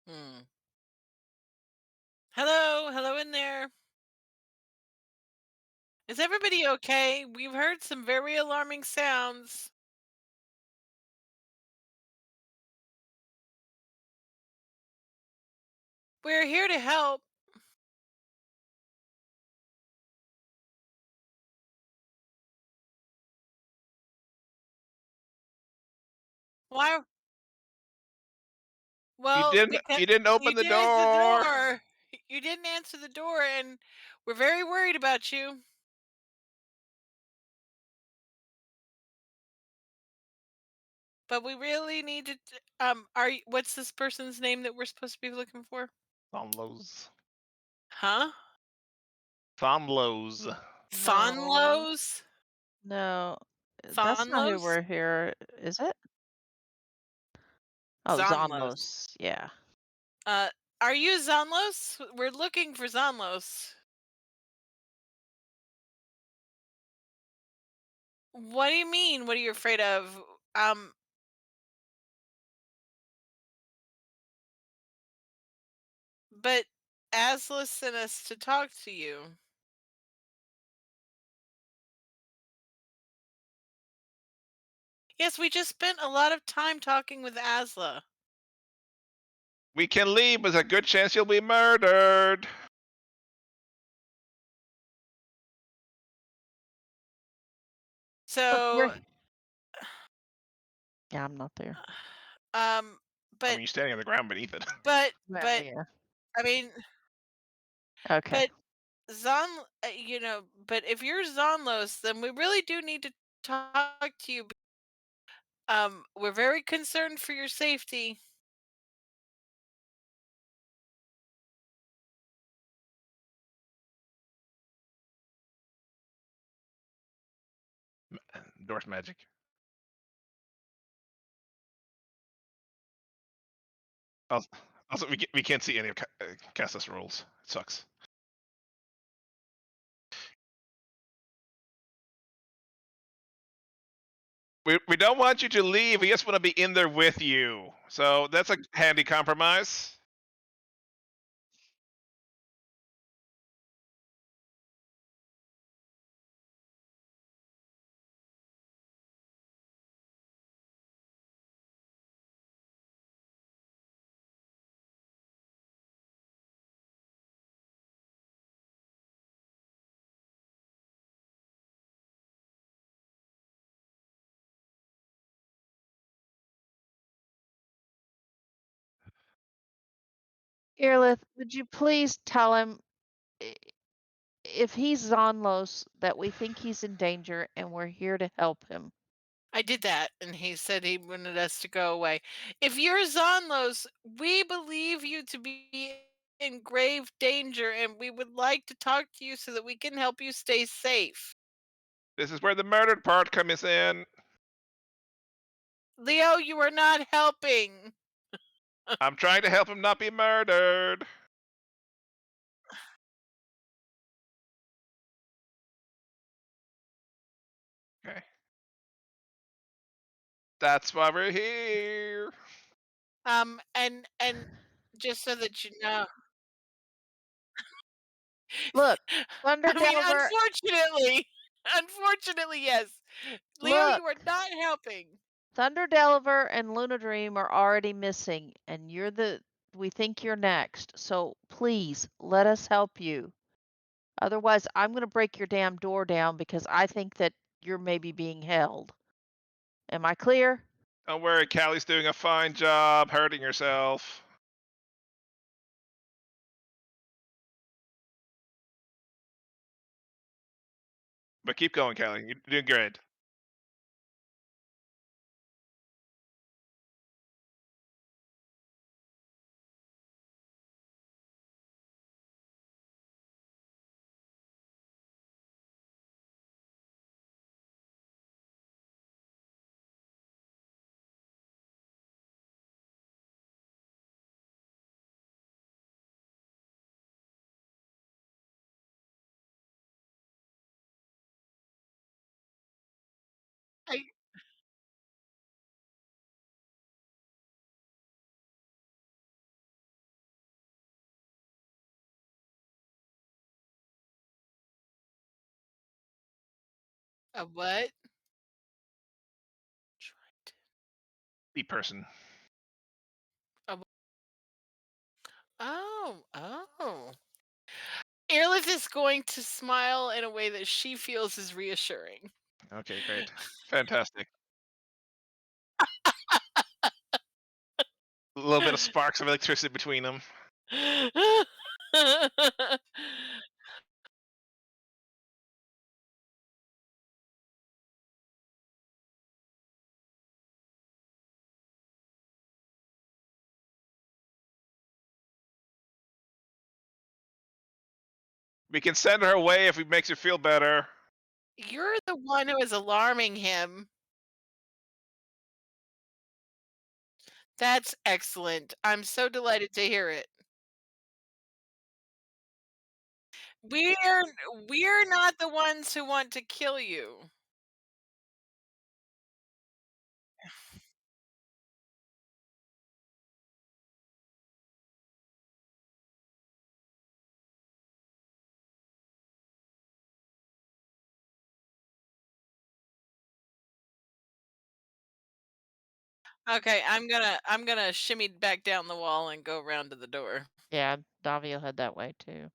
Hmm. Hello? Hello in there? Is everybody okay? We've heard some very alarming sounds. We're here to help. Why? You Well, didn't. because You didn't you open the didn't answer the door. door. You didn't answer the door, and we're very worried about you. But we really need to. What's this person's name that we're supposed to be looking for? Thomlos. Huh? Thomlos. No. Thonlos? No. That's not who Thonlos? we're here, is it? Oh, Zonlos. Zonlos. Yeah. Uh, are you Zonlos? We're looking for Zonlos. What do you mean? What are you afraid of? Um, but Asla sent us to talk to you. Yes, we just spent a lot of time talking with Asla. We can leave, but there's a good chance you'll be murdered. So, Yeah, I'm not there. I but mean, you're standing on the ground beneath it. but Well, but yeah. I mean, Okay. but but if you're Zonlos, then we really do need to talk to you. We're very concerned for your safety. Door's magic. Also, we can't see any of Cassis rules. It sucks. We don't want you to leave. We just want to be in there with you. So that's a handy compromise. Irlith, would you please tell him if he's Zonlos that we think he's in danger and we're here to help him? I did that, and he said he wanted us to go away. If you're Zonlos, we believe you to be in grave danger, and we would like to talk to you so that we can help you stay safe. This is where the murdered part comes in. Leo, you are not helping. I'm trying to help him not be murdered. Okay. That's why we're here. And just so that you know, Look, Thunder I mean, Delver, unfortunately, yes. Leo, look, you are not helping. Thunder Delver and Luna Dream are already missing, and we think you're next. So please let us help you. Otherwise, I'm going to break your damn door down because I think that you're maybe being held. Am I clear? Don't worry, Callie's doing a fine job hurting herself. But keep going, Callie. You're doing great. I, a what? Be person. A, oh. Airlift is going to smile in a way that she feels is reassuring. Okay, great. Fantastic. A little bit of sparks of electricity between them. We can send her away if it makes you feel better. You're the one who is alarming him. That's excellent. I'm so delighted to hear it. We're we're not the ones who want to kill you. Okay, I'm gonna shimmy back down the wall and go around to the door. Yeah, Davi will head that way too.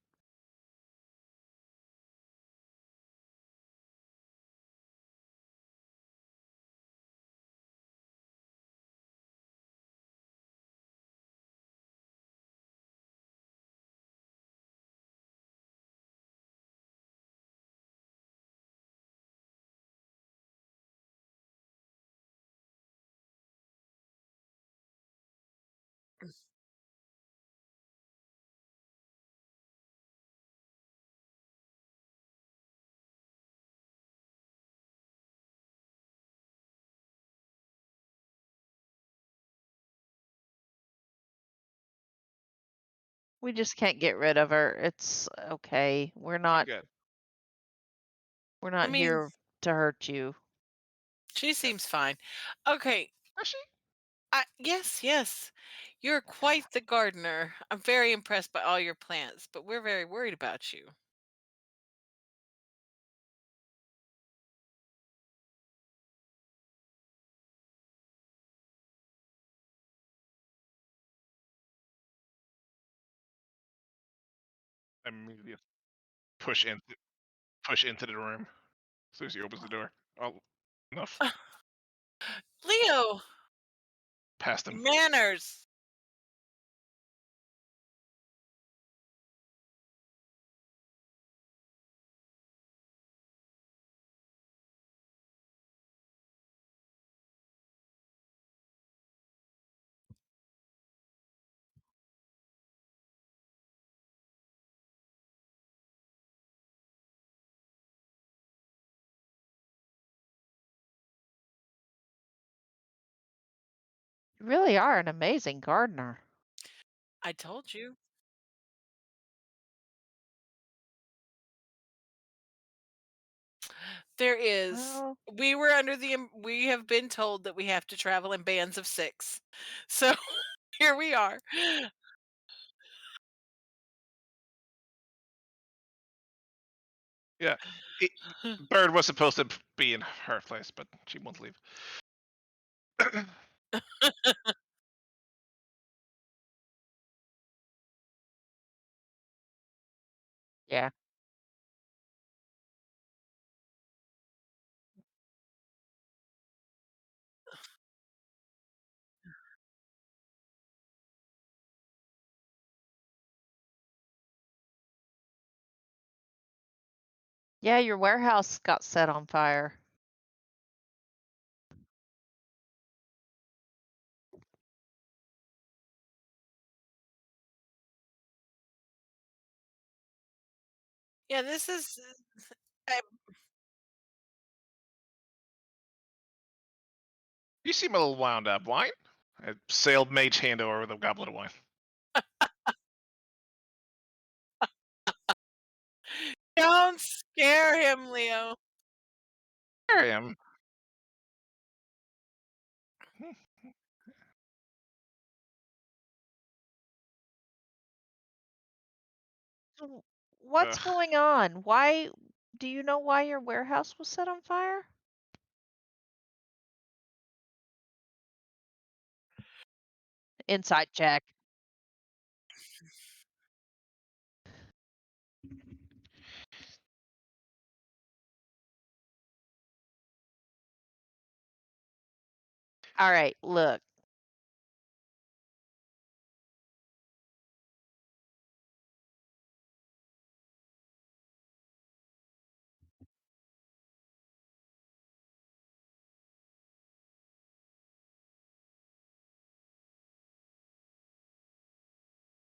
We just can't get rid of her. It's okay. We're You're not good. I mean, here to hurt you. she seems fine. Okay. Is she? Yes. You're quite the gardener. I'm very impressed by all your plants, but we're very worried about you. I immediately push into the room as soon as he opens the door. Oh, enough. Leo, Past him. manners. You really are an amazing gardener. I told you. There is. Well, We have been told that we have to travel in bands of 6. So here we are. Yeah. Bird was supposed to be in her place, but she won't leave. yeah. Yeah, your warehouse got set on fire. Yeah, this is I, You seem a little wound up. Wine? I sailed mage hand over with a goblet of wine. don't scare him, Leo. Here I am. So what's Ugh. going on? Why do you know why your warehouse was set on fire? Inside check. All right, look.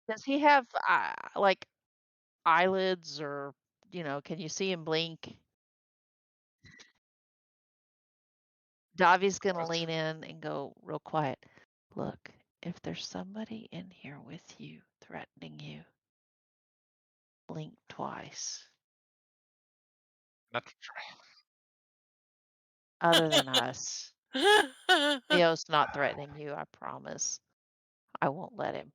Does he have like eyelids or can you see him blink? Davi's gonna lean in and go real quiet. Look, if there's somebody in here with you threatening you, blink twice. Not Other than us. Leo's not threatening you, I promise. I won't let him.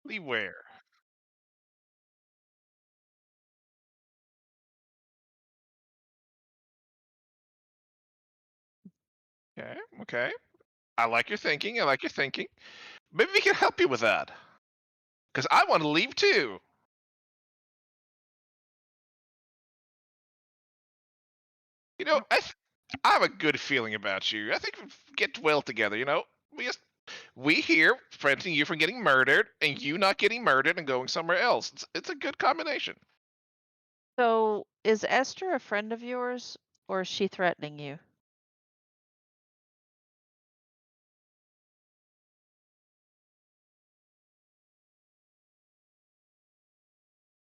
Where? Okay, okay. I like your thinking. I like your thinking. Maybe we can help you with that. Because I want to leave too. You know, I have a good feeling about you. I think we get well together. We just we here preventing you from getting murdered, and you not getting murdered and going somewhere else. It's a good combination. So, is Esther a friend of yours, or is she threatening you?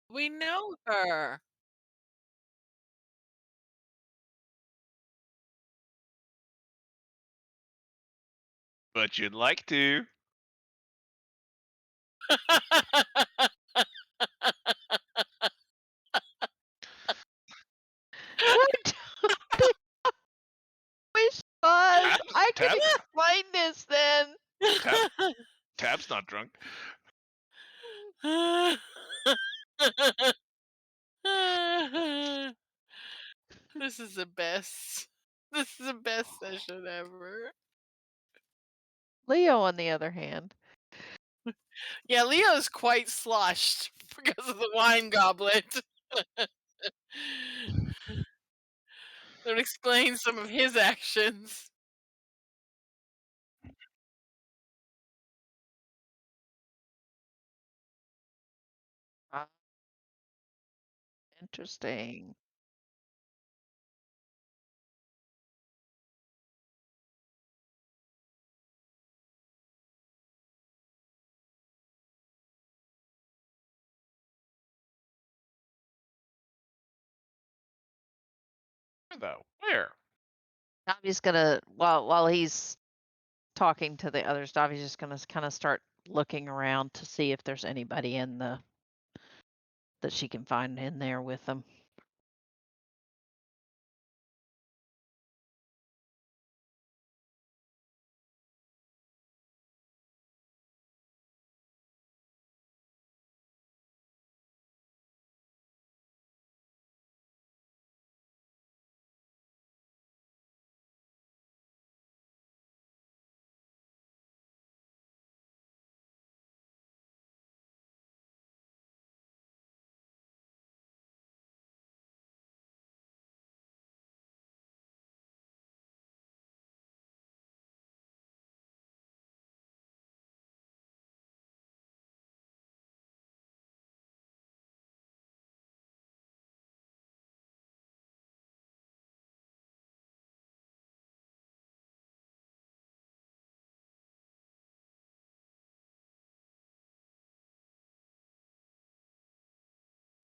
We know her. But you'd like to. I don't think wish was. I can Tab, explain this then. tab, tab's not drunk. This is the best. This is the best session ever. Leo, on the other hand, Yeah, Leo's quite sloshed because of the wine goblet. That explains some of his actions. ah, interesting. Though, where? Davi's gonna while he's talking to the others, Davi's just gonna kind of start looking around to see if there's anybody in the that she can find in there with them.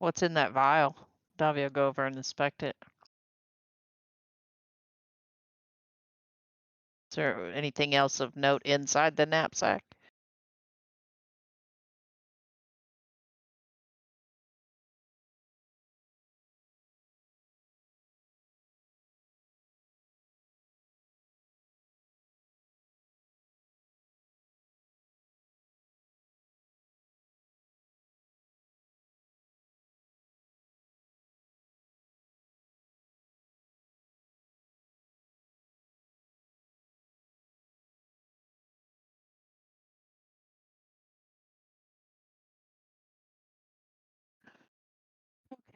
What's in that vial? Davi will go over and inspect it. Is there anything else of note inside the knapsack?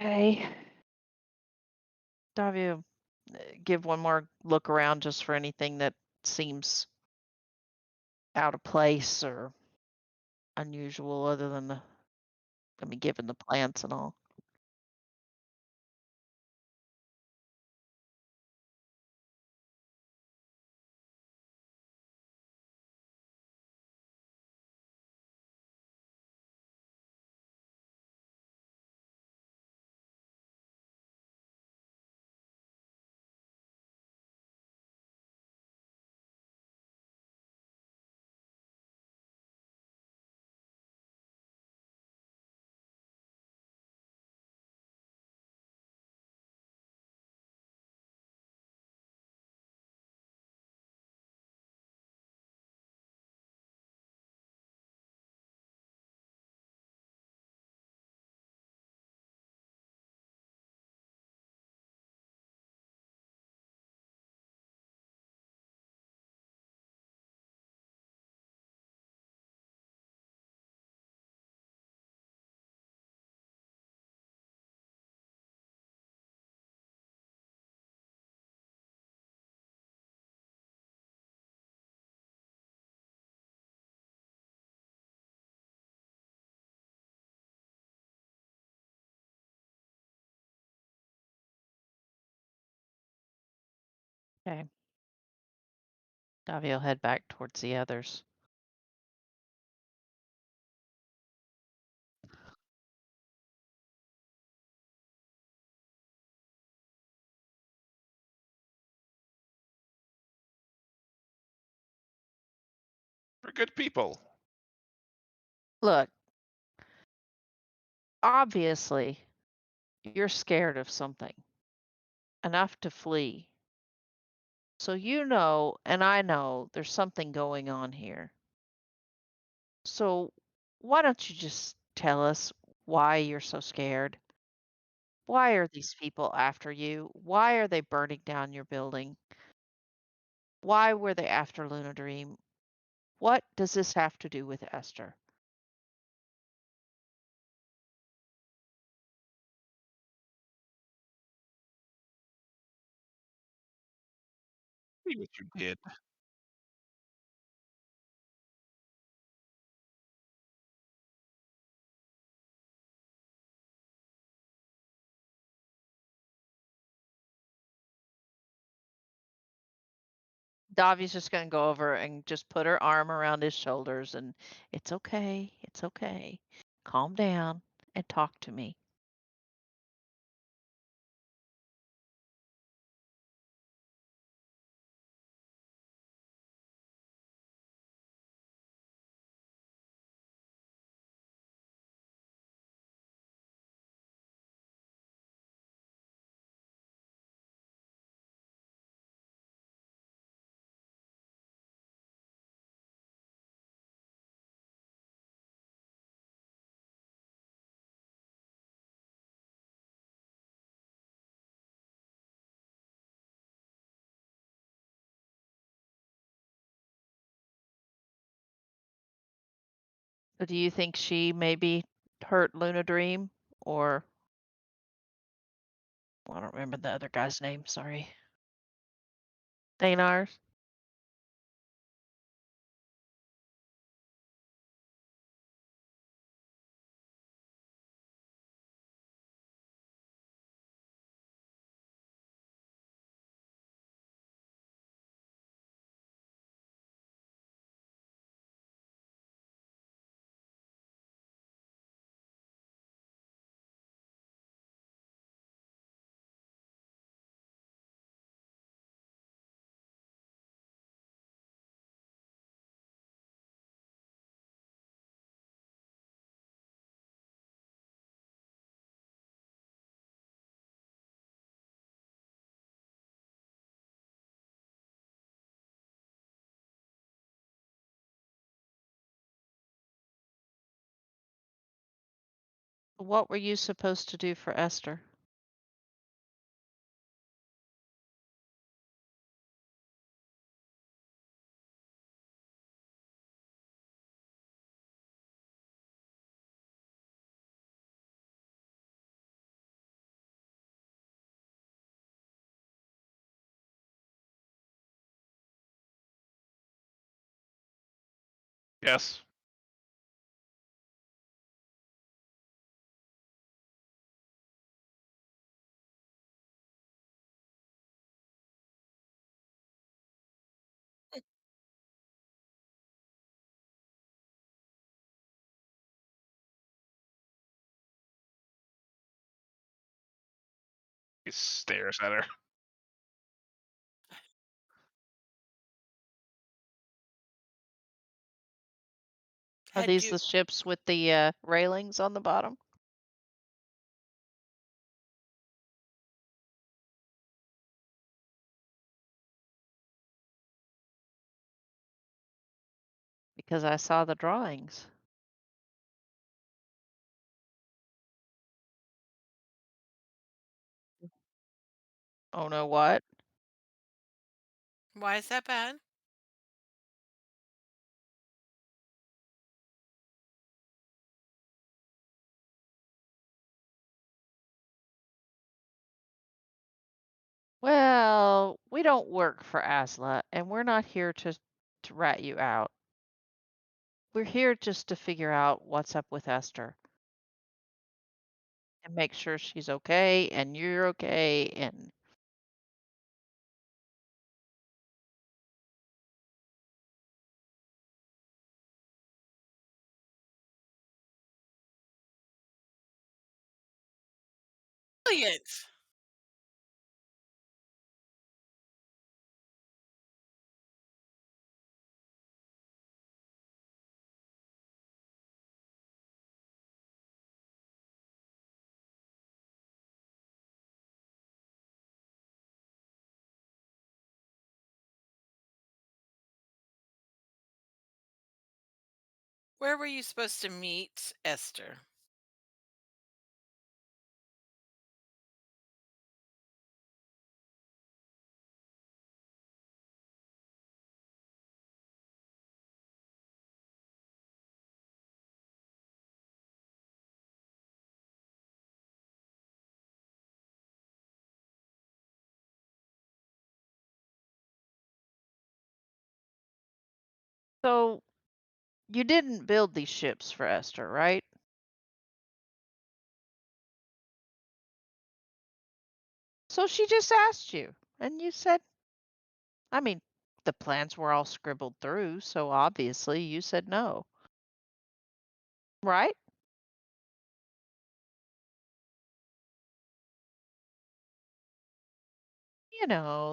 Okay. Davi will give one more look around just for anything that seems out of place or unusual other than given the plants and all. Okay. Davy will head back towards the others. We're good people. Look, obviously, you're scared of something enough to flee. So you know, and I know, there's something going on here. So why don't you just tell us why you're so scared? Why are these people after you? Why are they burning down your building? Why were they after Luna Dream? What does this have to do with Esther? See what you did. Davi's just going to go over and just put her arm around his shoulders and it's okay. It's okay. Calm down and talk to me. So do you think she maybe hurt Luna Dream or I don't remember the other guy's name, sorry. Thanars? What were you supposed to do for Esther? Yes. He stares at her. Are Had these you the ships with the railings on the bottom? Because I saw the drawings. Oh no, what? why is that bad? Well, we don't work for Asla, and we're not here to rat you out. We're here just to figure out what's up with Esther and make sure she's okay and you're okay and brilliant. Where were you supposed to meet Esther? So you didn't build these ships for Esther, right? So she just asked you, and you said, I mean, the plans were all scribbled through, so obviously you said no, right?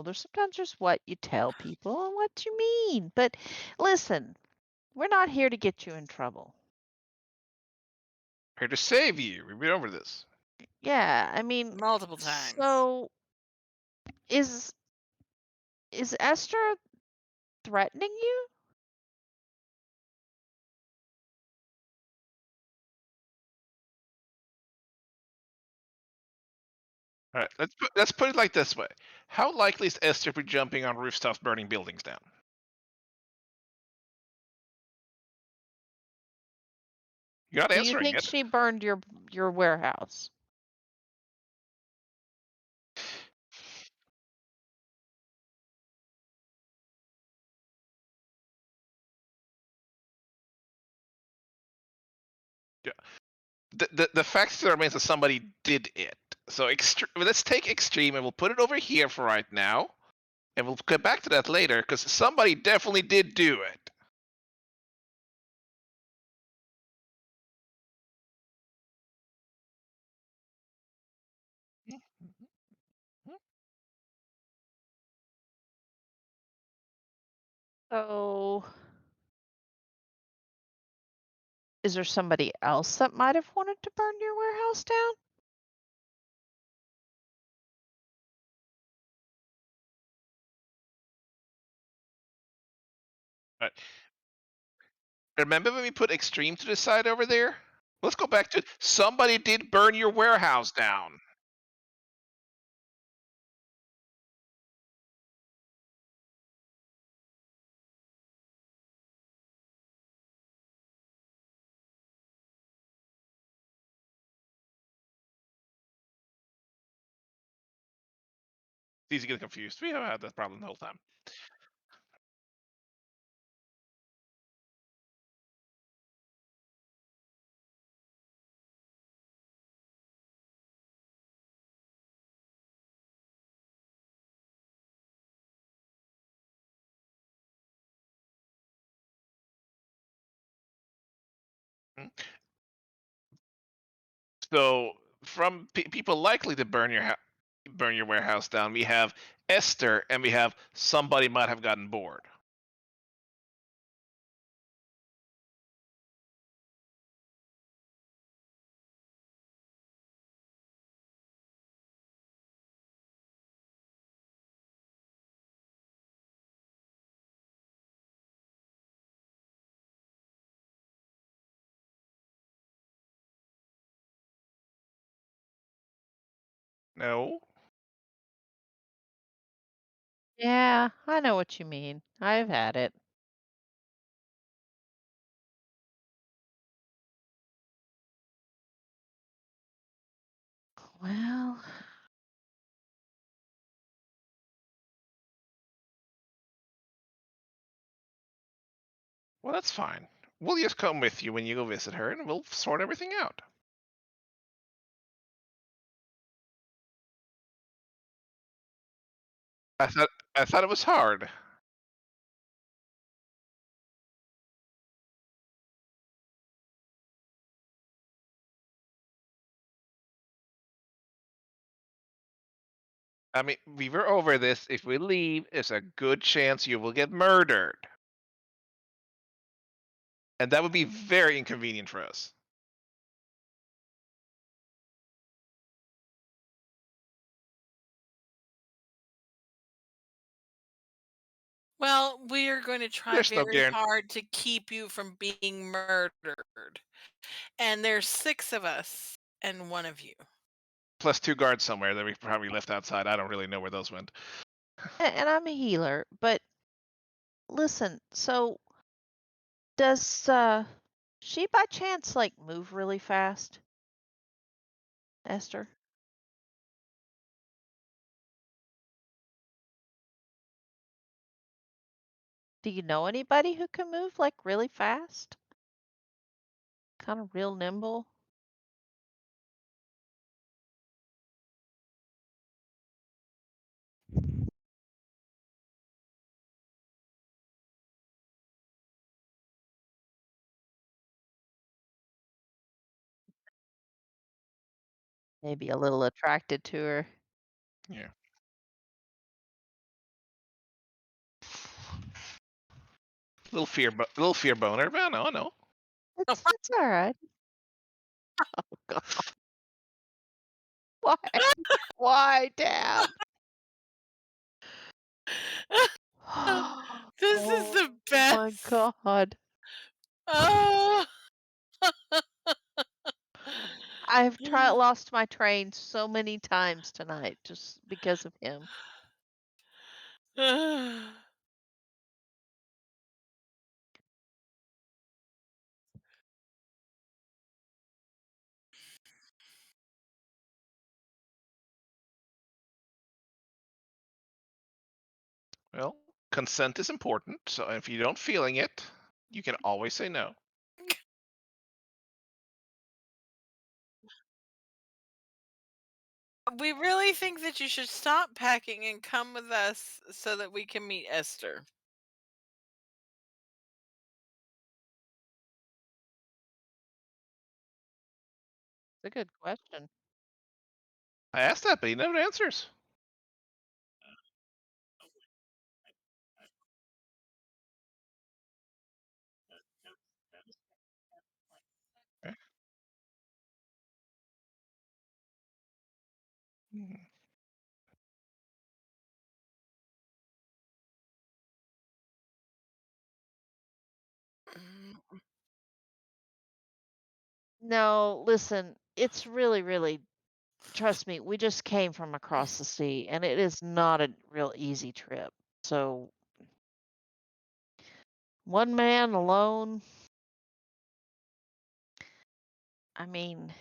There's sometimes just what you tell people and what you mean. But listen, we're not here to get you in trouble. Here to save you. We've been over this. Yeah, I mean, Multiple times. so is is Esther threatening you? All right, let's put it like this way. How likely is Esther to be jumping on rooftops, burning buildings down? You're not Do you answering think it. she burned your warehouse? Yeah. The fact still remains that somebody did it. So let's take extreme and we'll put it over here for right now, and we'll get back to that later because somebody definitely did do it. So is there somebody else that might have wanted to burn your warehouse down? Right. Remember when we put extreme to the side over there? Let's go back to somebody did burn your warehouse down. It's easy to get confused. We have had that problem the whole time. Mm. So from people likely to burn your warehouse down, we have Esther and we have somebody might have gotten bored. No. Yeah, I know what you mean. I've had it. Well, Well, that's fine. We'll just come with you when you go visit her and we'll sort everything out. I thought it was hard. I mean, we were over this. If we leave, it's a good chance you will get murdered. And that would be very inconvenient for us. Well, we are going to try There's no very guarantee. hard to keep you from being murdered. And there's 6 of us and 1 of you. Plus 2 guards somewhere that we probably left outside. I don't really know where those went. And I'm a healer, but listen, so does she by chance like move really fast, Esther? Do you know anybody who can move like really fast? Kind of real nimble? Maybe a little attracted to her. Yeah. Little fear boner. Well, no. It's all right. Oh God. Why? Why, Dad? This is Oh the my best. God. Oh. I've lost my train so many times tonight just because of him. Well, consent is important. So if you don't feeling it, you can always say no. We really think that you should stop packing and come with us so that we can meet Esther. It's a good question. I asked that, but he never answers. Okay. Hmm. Mm. No, listen, it's really, really, trust me, we just came from across the sea and it is not a real easy trip. So, one man alone, I mean,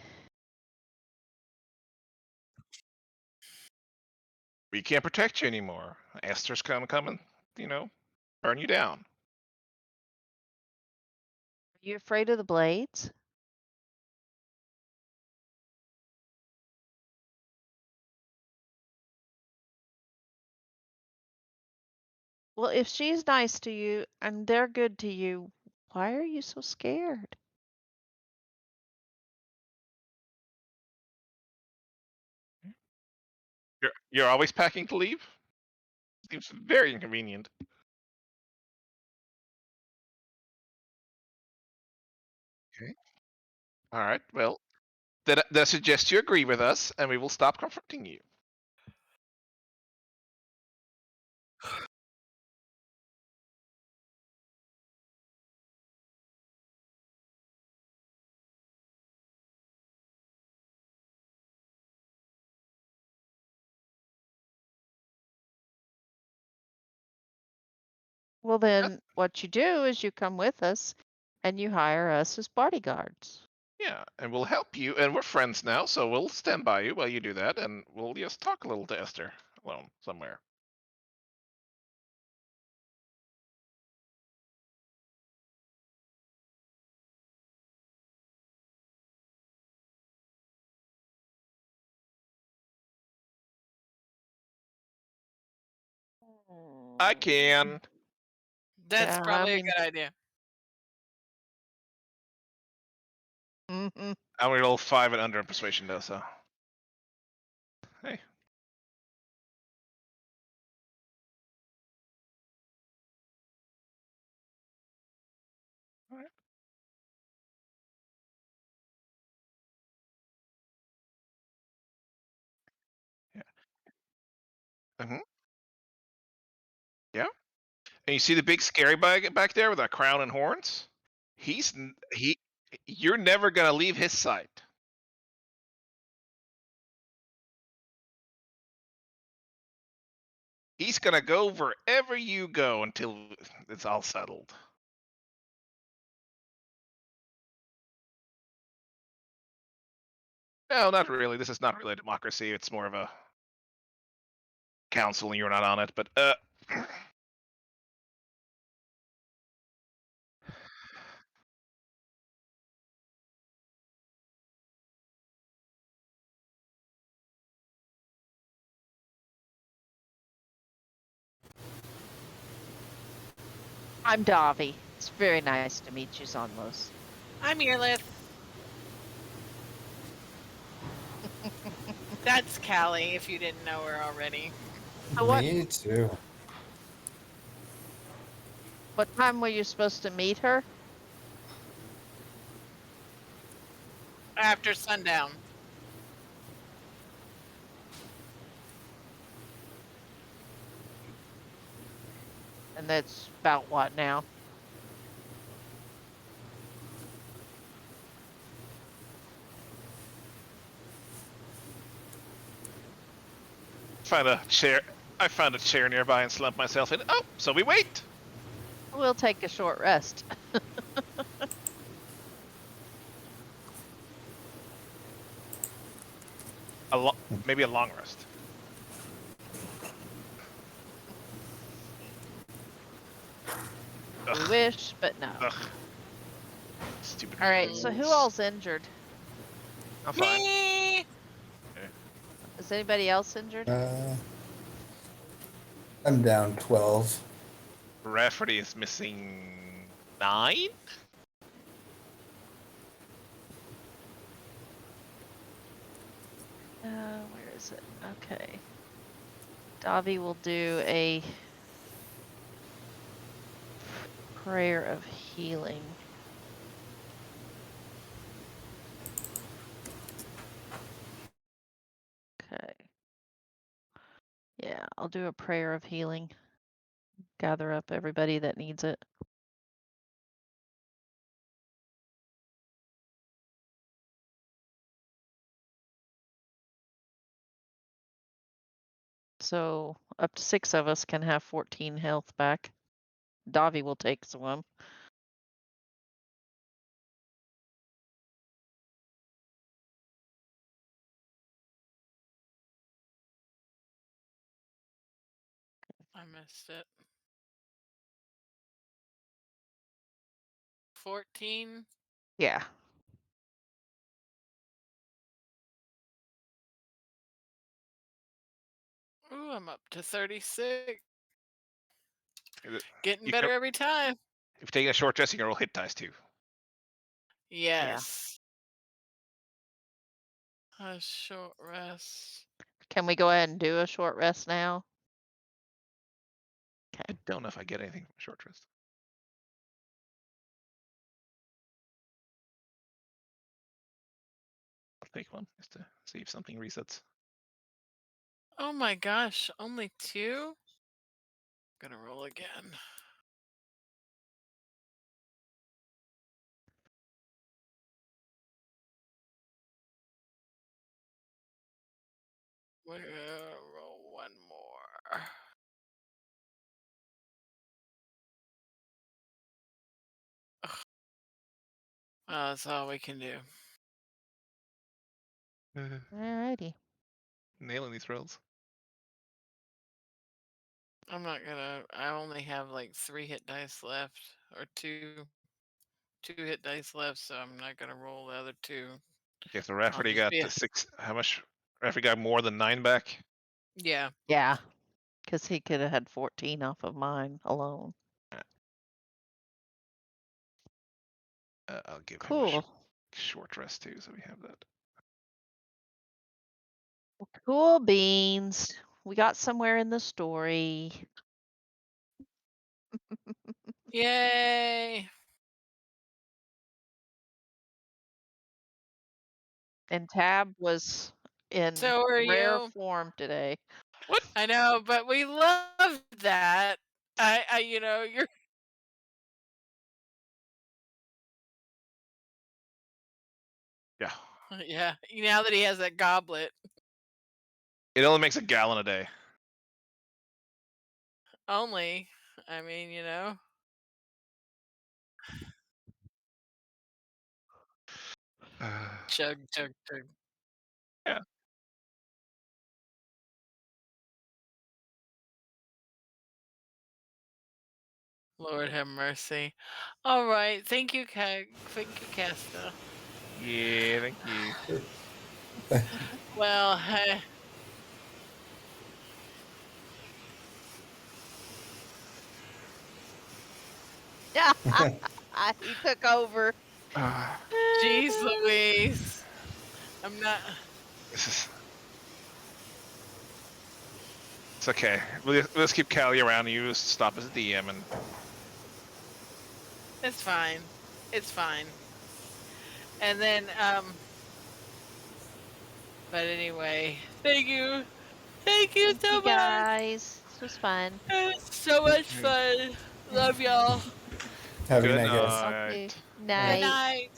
We can't protect you anymore. Esther's gonna come and, burn you down. are you afraid of the blades? Well, if she's nice to you and they're good to you, why are you so scared? You're always packing to leave? Seems very inconvenient. Okay. All right. Well, then I suggest you agree with us, and we will stop confronting you. Well, Yeah. then what you do is you come with us and you hire us as bodyguards. Yeah, and we'll help you, and we're friends now, so we'll stand by you while you do that, and we'll just talk a little to Esther alone somewhere. I Mm. can. That's Yeah, I probably a mean, good idea. mhm. I'm gonna roll 5 and under in persuasion though, so hey. Mhm. Yeah. And you see the big scary bag back there with a crown and horns? He. You're never gonna leave his side. He's gonna go wherever you go until it's all settled. No, not really. This is not really a democracy. It's more of a council, and you're not on it. But I'm Davi. It's very nice to meet you, Zonlos. I'm Earlith. That's Callie, if you didn't know her already. So what Me too. time were you supposed to meet her? After sundown. And that's about what now? find a chair. I found a chair nearby and slumped myself in. Oh, so we wait. We'll take a short rest. Maybe a long rest. We Ugh, wish, but no. ugh. Stupid. All right, so who rules. all's injured? I'm fine. Me! Is anybody else injured? I'm down 12. Rafferty is missing 9. Where is it? Okay. Davi will do a prayer of healing. Okay. Yeah, I'll do a prayer of healing. Gather up everybody that needs it. So up to 6 of us can have 14 health back. Davi will take some. I missed it. 14. Yeah. Ooh, I'm up to 36. You Getting can, better every time. if you take a short rest, you can roll hit dice too. Yes. A short rest. Can we go ahead and do a short rest now? I don't know if I get anything from a short rest. I'll take one just to see if something resets. Oh my gosh, only 2? Gonna roll again. We're gonna roll one more. Ugh. Well, that's all we can do. Alrighty. Nailing these rolls. I'm not gonna. I only have like 3 hit dice left, or 2 hit dice left, so I'm not gonna roll the other 2. Okay, so I'll Rafferty just got be. the 6. How much? Rafferty got more than 9 back. Yeah. Yeah. Because he could have had 14 off of mine alone. I'll give him a Cool. short rest too, so we have that. Cool beans. We got somewhere in the story. Yay! And Tab was in So are rare you. form today. What? I know, but we love that. You know, you're. Yeah. Yeah, now that he has that goblet. It only makes a gallon a day. Only. I mean, you know. Chug, chug, chug. Yeah. Lord have mercy. All right. Thank you, Thank you, Casta. Yeah, thank you. Well, Yeah. He took over. jeez Louise. I'm not. It's okay. We'll just keep Callie around and you just stop as a DM and It's fine. It's fine. And then, but anyway, thank you. Thank you Thank so you much. guys. This was fun. It was so much fun. Love y'all. Have a good good night, guys. Y'all too. night. Good Night. night.